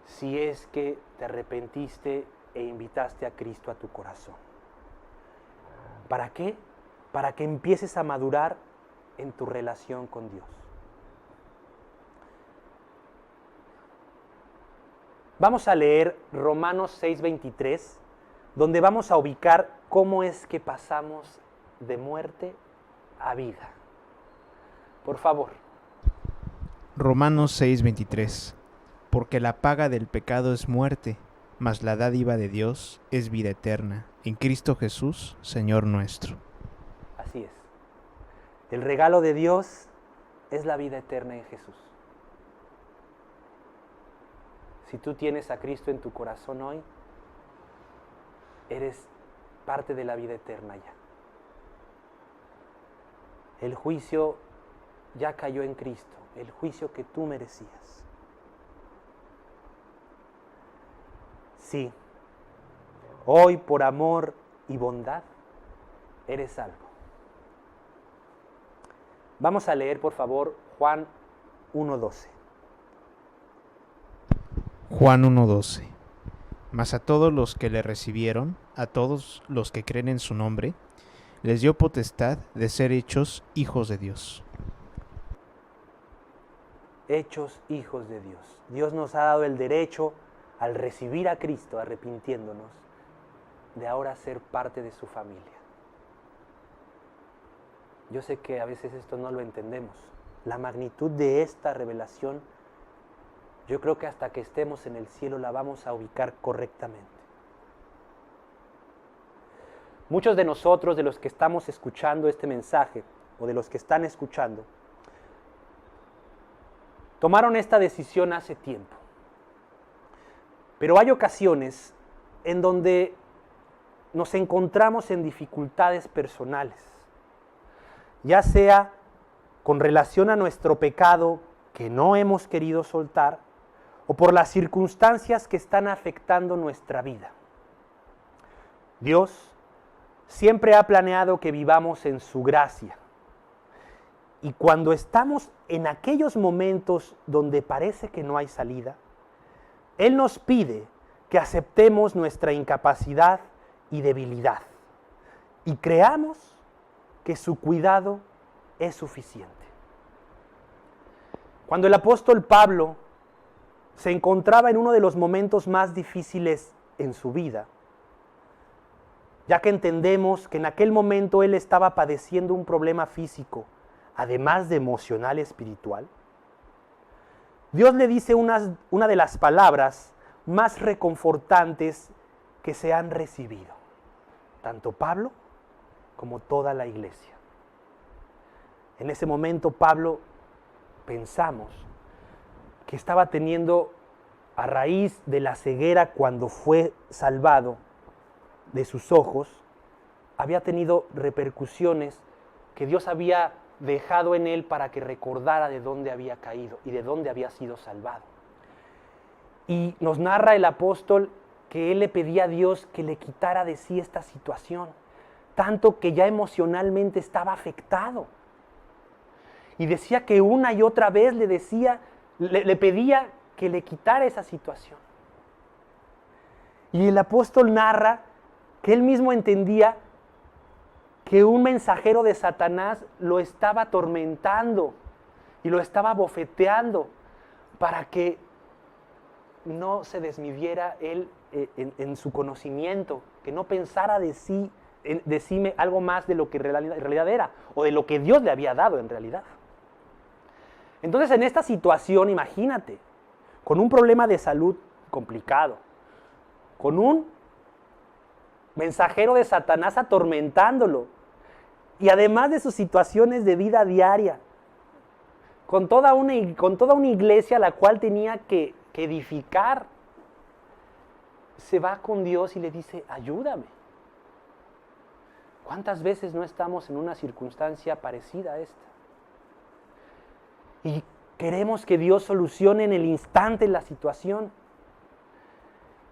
si es que te arrepentiste e invitaste a Cristo a tu corazón. ¿Para qué? Para que empieces a madurar en tu relación con Dios. Vamos a leer Romanos 6:23, donde vamos a ubicar cómo es que pasamos de muerte a vida. Por favor. Romanos 6:23. Porque la paga del pecado es muerte, mas la dádiva de Dios es vida eterna, en Cristo Jesús, Señor nuestro. Así es. El regalo de Dios es la vida eterna en Jesús. Si tú tienes a Cristo en tu corazón hoy, eres parte de la vida eterna ya. El juicio ya cayó en Cristo, el juicio que tú merecías. Sí, hoy por amor y bondad eres salvo. Vamos a leer, por favor, Juan 1:12. Juan 1:12. Mas a todos los que le recibieron, a todos los que creen en su nombre, les dio potestad de ser hechos hijos de Dios. Hechos hijos de Dios. Dios nos ha dado el derecho, al recibir a Cristo, arrepintiéndonos, de ahora ser parte de su familia. Yo sé que a veces esto no lo entendemos. La magnitud de esta revelación, yo creo que hasta que estemos en el cielo la vamos a ubicar correctamente. Muchos de nosotros, de los que estamos escuchando este mensaje, o de los que están escuchando, tomaron esta decisión hace tiempo. Pero hay ocasiones en donde nos encontramos en dificultades personales, ya sea con relación a nuestro pecado que no hemos querido soltar, o por las circunstancias que están afectando nuestra vida. Dios siempre ha planeado que vivamos en su gracia. Y cuando estamos en aquellos momentos donde parece que no hay salida, Él nos pide que aceptemos nuestra incapacidad y debilidad y creamos que su cuidado es suficiente. Cuando el apóstol Pablo se encontraba en uno de los momentos más difíciles en su vida, ya que entendemos que en aquel momento él estaba padeciendo un problema físico, además de emocional y espiritual, Dios le dice una de las palabras más reconfortantes que se han recibido, tanto Pablo como toda la iglesia. En ese momento Pablo pensamos que estaba teniendo, a raíz de la ceguera cuando fue salvado de sus ojos, había tenido repercusiones que Dios había dejado en él para que recordara de dónde había caído y de dónde había sido salvado. Y nos narra el apóstol que él le pedía a Dios que le quitara de sí esta situación, tanto que ya emocionalmente estaba afectado. Y decía que una y otra vez le pedía que le quitara esa situación. Y el apóstol narra que él mismo entendía que un mensajero de Satanás lo estaba atormentando y lo estaba bofeteando para que no se desmidiera él en su conocimiento, que no pensara de sí algo más de lo que en realidad era, o de lo que Dios le había dado en realidad. Entonces, en esta situación, imagínate, con un problema de salud complicado, con un mensajero de Satanás atormentándolo, y además de sus situaciones de vida diaria, con toda una iglesia a la cual tenía que edificar, se va con Dios y le dice, ayúdame. ¿Cuántas veces no estamos en una circunstancia parecida a esta? Y queremos que Dios solucione en el instante la situación.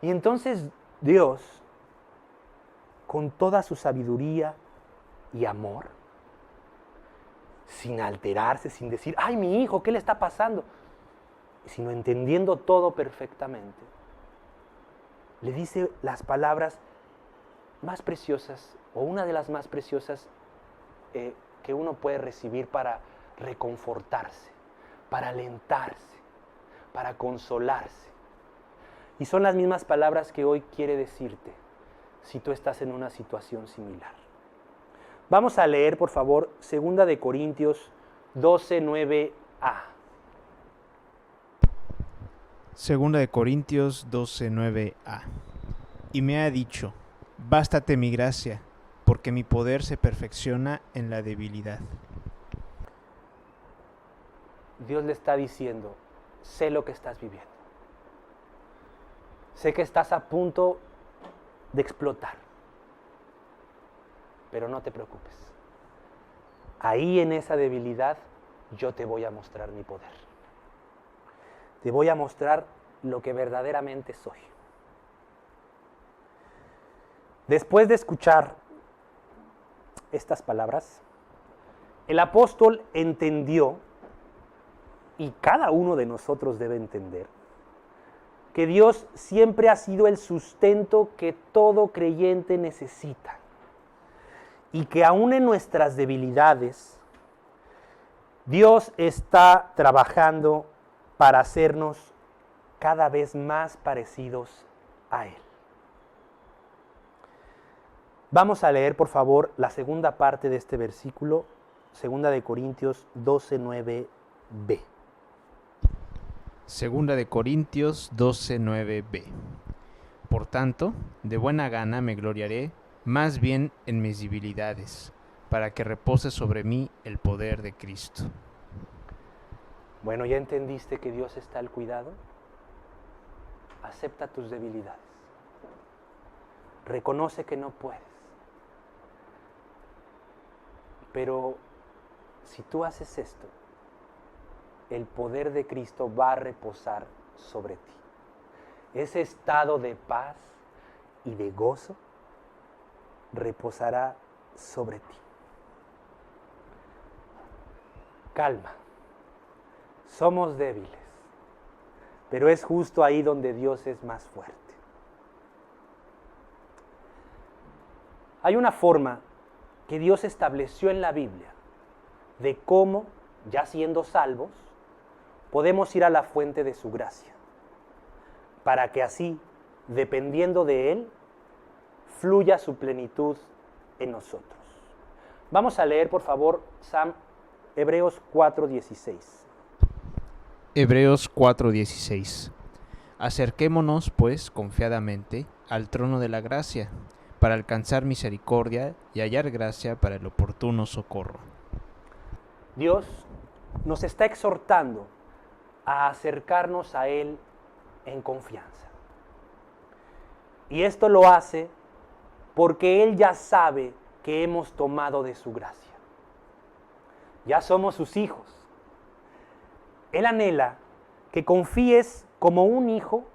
Y entonces Dios, con toda su sabiduría y amor, sin alterarse, sin decir, ay, mi hijo, ¿qué le está pasando? Sino entendiendo todo perfectamente, le dice las palabras más preciosas, o una de las más preciosas que uno puede recibir para reconfortarse, para alentarse, para consolarse. Y son las mismas palabras que hoy quiere decirte si tú estás en una situación similar. Vamos a leer, por favor, 2 de Corintios 12, 9a. 2 de Corintios 12, 9a. Y me ha dicho, bástate mi gracia, porque mi poder se perfecciona en la debilidad. Dios le está diciendo, sé lo que estás viviendo. Sé que estás a punto de explotar, pero no te preocupes. Ahí en esa debilidad yo te voy a mostrar mi poder. Te voy a mostrar lo que verdaderamente soy. Después de escuchar estas palabras, el apóstol entendió, y cada uno de nosotros debe entender, que Dios siempre ha sido el sustento que todo creyente necesita. Y que aún en nuestras debilidades, Dios está trabajando para hacernos cada vez más parecidos a Él. Vamos a leer, por favor, la segunda parte de este versículo, 2 de Corintios 12, 9b. 2 de Corintios 12, 9b. Por tanto, de buena gana me gloriaré más bien en mis debilidades, para que repose sobre mí el poder de Cristo. Bueno, ¿ya entendiste que Dios está al cuidado? Acepta tus debilidades. Reconoce que no puedes. Pero si tú haces esto, el poder de Cristo va a reposar sobre ti. Ese estado de paz y de gozo reposará sobre ti. Calma, somos débiles, pero es justo ahí donde Dios es más fuerte. Hay una forma que Dios estableció en la Biblia de cómo, ya siendo salvos, podemos ir a la fuente de su gracia, para que así, dependiendo de Él, fluya su plenitud en nosotros. Vamos a leer, por favor, Hebreos 4:16. Hebreos 4:16. Acerquémonos, pues, confiadamente al trono de la gracia, para alcanzar misericordia y hallar gracia para el oportuno socorro. Dios nos está exhortando a acercarnos a Él en confianza. Y esto lo hace porque Él ya sabe que hemos tomado de su gracia. Ya somos sus hijos. Él anhela que confíes como un hijo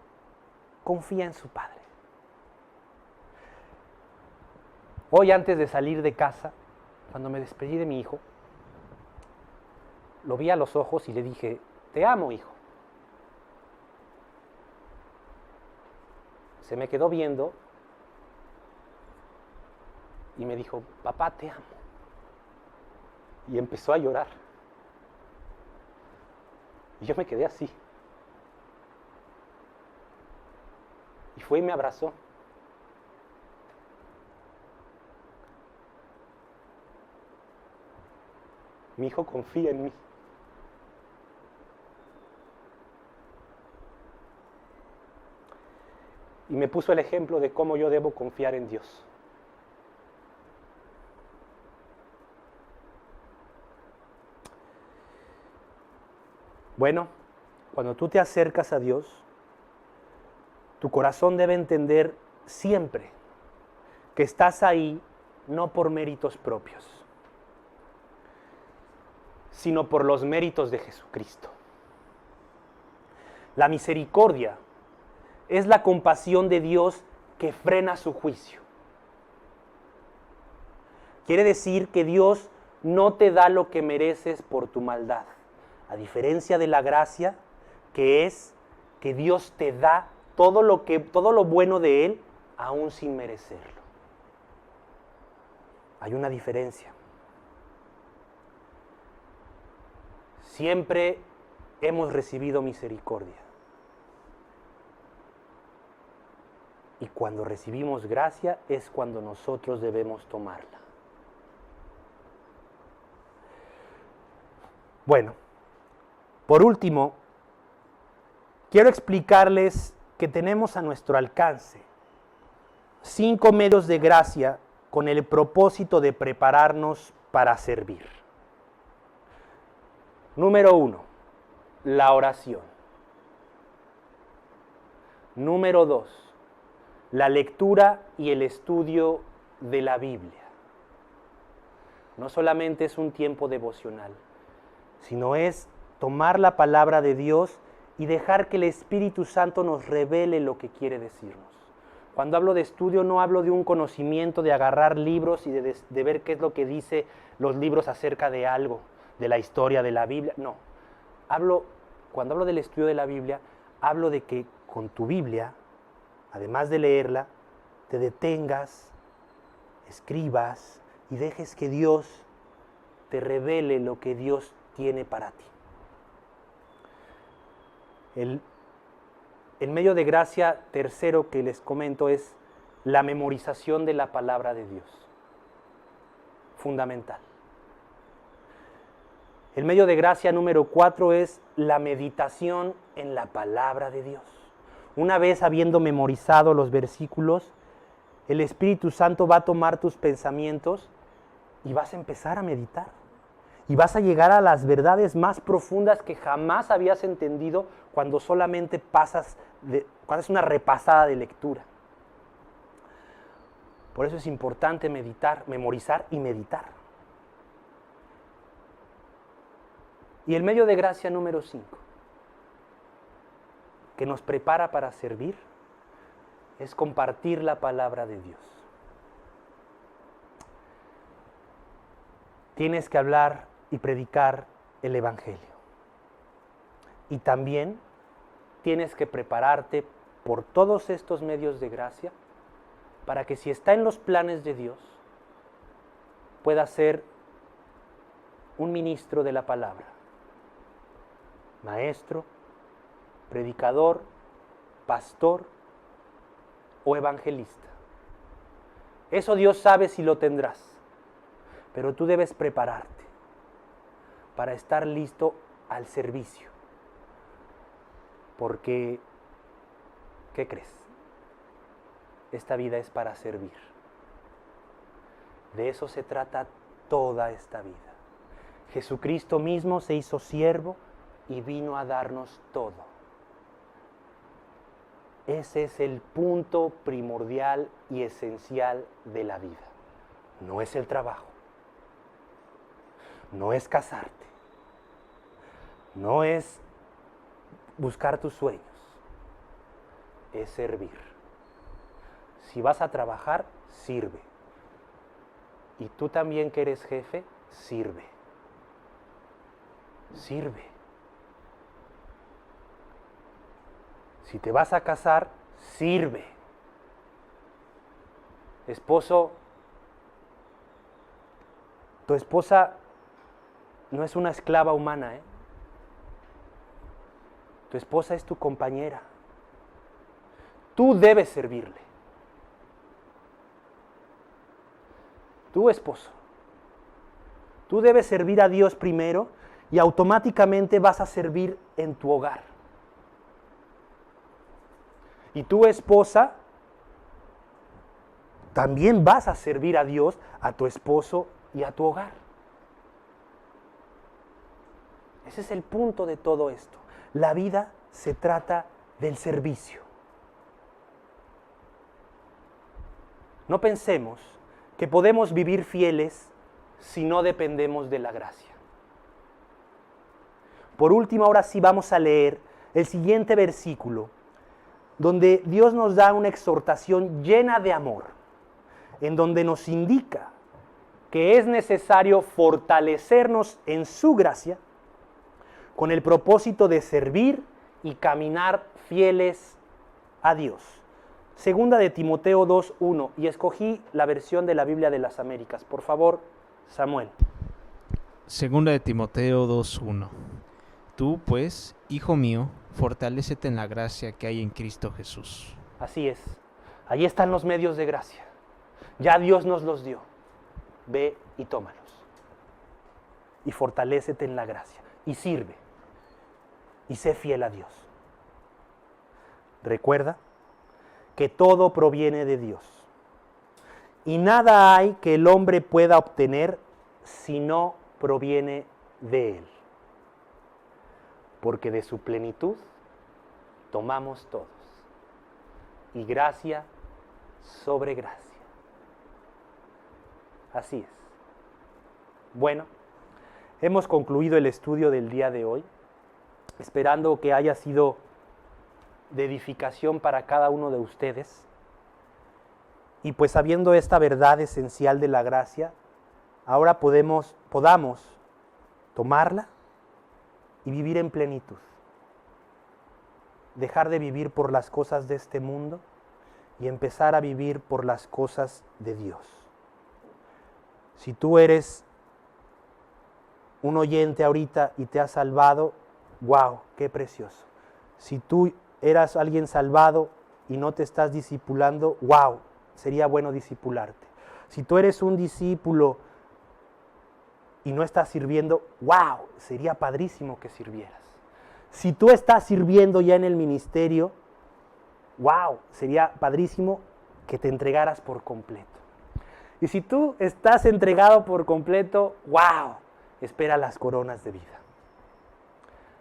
confía en su padre. Hoy, antes de salir de casa, cuando me despedí de mi hijo, lo vi a los ojos y le dije: te amo, hijo. Se me quedó viendo y me dijo: papá, te amo. Y empezó a llorar. Y yo me quedé así. Y fue y me abrazó. Mi hijo confía en mí. Y me puso el ejemplo de cómo yo debo confiar en Dios. Bueno, cuando tú te acercas a Dios, tu corazón debe entender siempre que estás ahí no por méritos propios, sino por los méritos de Jesucristo. La misericordia es la compasión de Dios que frena su juicio. Quiere decir que Dios no te da lo que mereces por tu maldad, a diferencia de la gracia, que es que Dios te da todo lo bueno de Él, aún sin merecerlo. Hay una diferencia. Siempre hemos recibido misericordia. Y cuando recibimos gracia es cuando nosotros debemos tomarla. Bueno, por último, quiero explicarles que tenemos a nuestro alcance 5 medios de gracia con el propósito de prepararnos para servir. Número 1, la oración. Número 2, la lectura y el estudio de la Biblia. No solamente es un tiempo devocional, sino es tomar la palabra de Dios y dejar que el Espíritu Santo nos revele lo que quiere decirnos. Cuando hablo de estudio no hablo de un conocimiento, de agarrar libros y de ver qué es lo que dice los libros acerca de algo, de la historia de la Biblia. No, cuando hablo del estudio de la Biblia, hablo de que con tu Biblia, además de leerla, te detengas, escribas y dejes que Dios te revele lo que Dios tiene para ti. El medio de gracia tercero que les comento es la memorización de la palabra de Dios. Fundamental. El medio de gracia número 4 es la meditación en la palabra de Dios. Una vez habiendo memorizado los versículos, el Espíritu Santo va a tomar tus pensamientos y vas a empezar a meditar. Y vas a llegar a las verdades más profundas que jamás habías entendido cuando solamente cuando es una repasada de lectura. Por eso es importante meditar, memorizar y meditar. Y el medio de gracia número 5, que nos prepara para servir, es compartir la palabra de Dios. tienes que hablar y predicar el Evangelio. Y también tienes que prepararte por todos estos medios de gracia para que si está en los planes de Dios, puedas ser un ministro de la palabra, maestro, predicador, pastor o evangelista. Eso Dios sabe si lo tendrás, pero tú debes prepararte para estar listo al servicio. Porque, ¿qué crees? Esta vida es para servir. De eso se trata toda esta vida. Jesucristo mismo se hizo siervo y vino a darnos todo. Ese es el punto primordial y esencial de la vida. No es el trabajo. No es casarte. No es buscar tus sueños. Es servir. Si vas a trabajar, sirve. Y tú también que eres jefe, sirve. Sirve. Si te vas a casar, sirve. Esposo, tu esposa no es una esclava humana, ¿eh? Tu esposa es tu compañera. Tú debes servirle. Tu esposo. Tú debes servir a Dios primero y automáticamente vas a servir en tu hogar. Y tu esposa también vas a servir a Dios, a tu esposo y a tu hogar. Ese es el punto de todo esto. La vida se trata del servicio. No pensemos que podemos vivir fieles si no dependemos de la gracia. Por último, ahora sí vamos a leer el siguiente versículo, donde Dios nos da una exhortación llena de amor, en donde nos indica que es necesario fortalecernos en su gracia con el propósito de servir y caminar fieles a Dios. Segunda de Timoteo 2:1, y escogí la versión de la Biblia de las Américas. Por favor, Samuel. Segunda de Timoteo 2:1. Tú, pues, hijo mío, fortalécete en la gracia que hay en Cristo Jesús. Así es. Ahí están los medios de gracia. Ya Dios nos los dio. Ve y tómalos. Y fortalécete en la gracia. Y sirve. Y sé fiel a Dios. Recuerda que todo proviene de Dios. Y nada hay que el hombre pueda obtener si no proviene de Él. Porque de su plenitud tomamos todos. Y gracia sobre gracia. Así es. Bueno, hemos concluido el estudio del día de hoy, esperando que haya sido de edificación para cada uno de ustedes. Y pues sabiendo esta verdad esencial de la gracia, ahora podamos tomarla y vivir en plenitud. Dejar de vivir por las cosas de este mundo y empezar a vivir por las cosas de Dios. Si tú eres un oyente ahorita y te has salvado, ¡wow! ¡Qué precioso! Si tú eras alguien salvado y no te estás discipulando, ¡wow! Sería bueno discipularte. Si tú eres un discípulo y no estás sirviendo, ¡wow! Sería padrísimo que sirvieras. Si tú estás sirviendo ya en el ministerio, ¡wow! Sería padrísimo que te entregaras por completo. Y si tú estás entregado por completo, ¡wow! Espera las coronas de vida.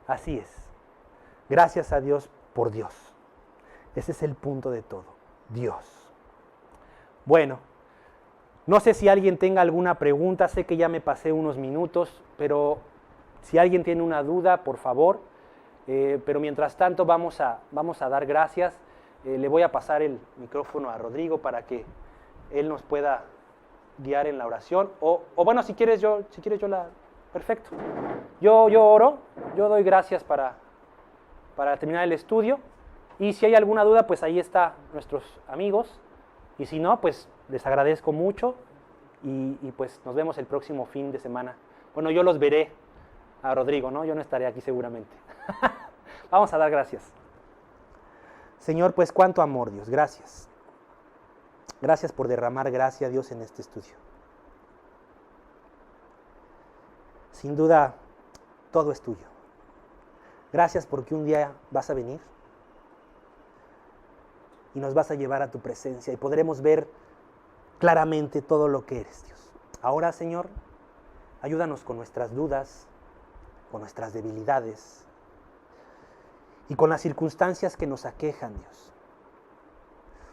Así es. Gracias a Dios por Dios. Ese es el punto de todo. Dios. Bueno, no sé si alguien tenga alguna pregunta. Sé que ya me pasé unos minutos, pero si alguien tiene una duda, por favor. Pero mientras tanto vamos a dar gracias. Le voy a pasar el micrófono a Rodrigo para que él nos pueda guiar en la oración. O bueno, si quieres yo la... Perfecto. Yo oro, yo doy gracias para terminar el estudio. Y si hay alguna duda, pues ahí están nuestros amigos. Y si no, pues les agradezco mucho y pues nos vemos el próximo fin de semana. Bueno, yo los veré a Rodrigo, ¿no? Yo no estaré aquí seguramente. Vamos a dar gracias. Señor, pues cuánto amor, Dios, gracias. Gracias por derramar gracia, Dios, en este estudio. Sin duda, todo es tuyo. Gracias porque un día vas a venir y nos vas a llevar a tu presencia y podremos ver claramente todo lo que eres, Dios. Ahora, Señor, ayúdanos con nuestras dudas, con nuestras debilidades y con las circunstancias que nos aquejan, Dios.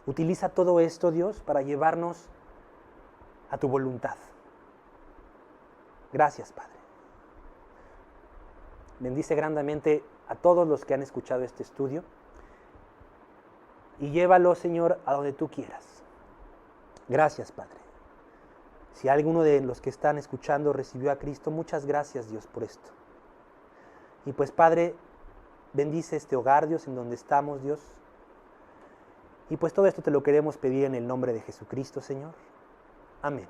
Utiliza todo esto, Dios, para llevarnos a tu voluntad. Gracias, Padre. Bendice grandemente a todos los que han escuchado este estudio y llévalo, Señor, a donde tú quieras. Gracias, Padre. Si alguno de los que están escuchando recibió a Cristo, muchas gracias, Dios, por esto. Y pues, Padre, bendice este hogar, Dios, en donde estamos, Dios. Y pues todo esto te lo queremos pedir en el nombre de Jesucristo, Señor. Amén.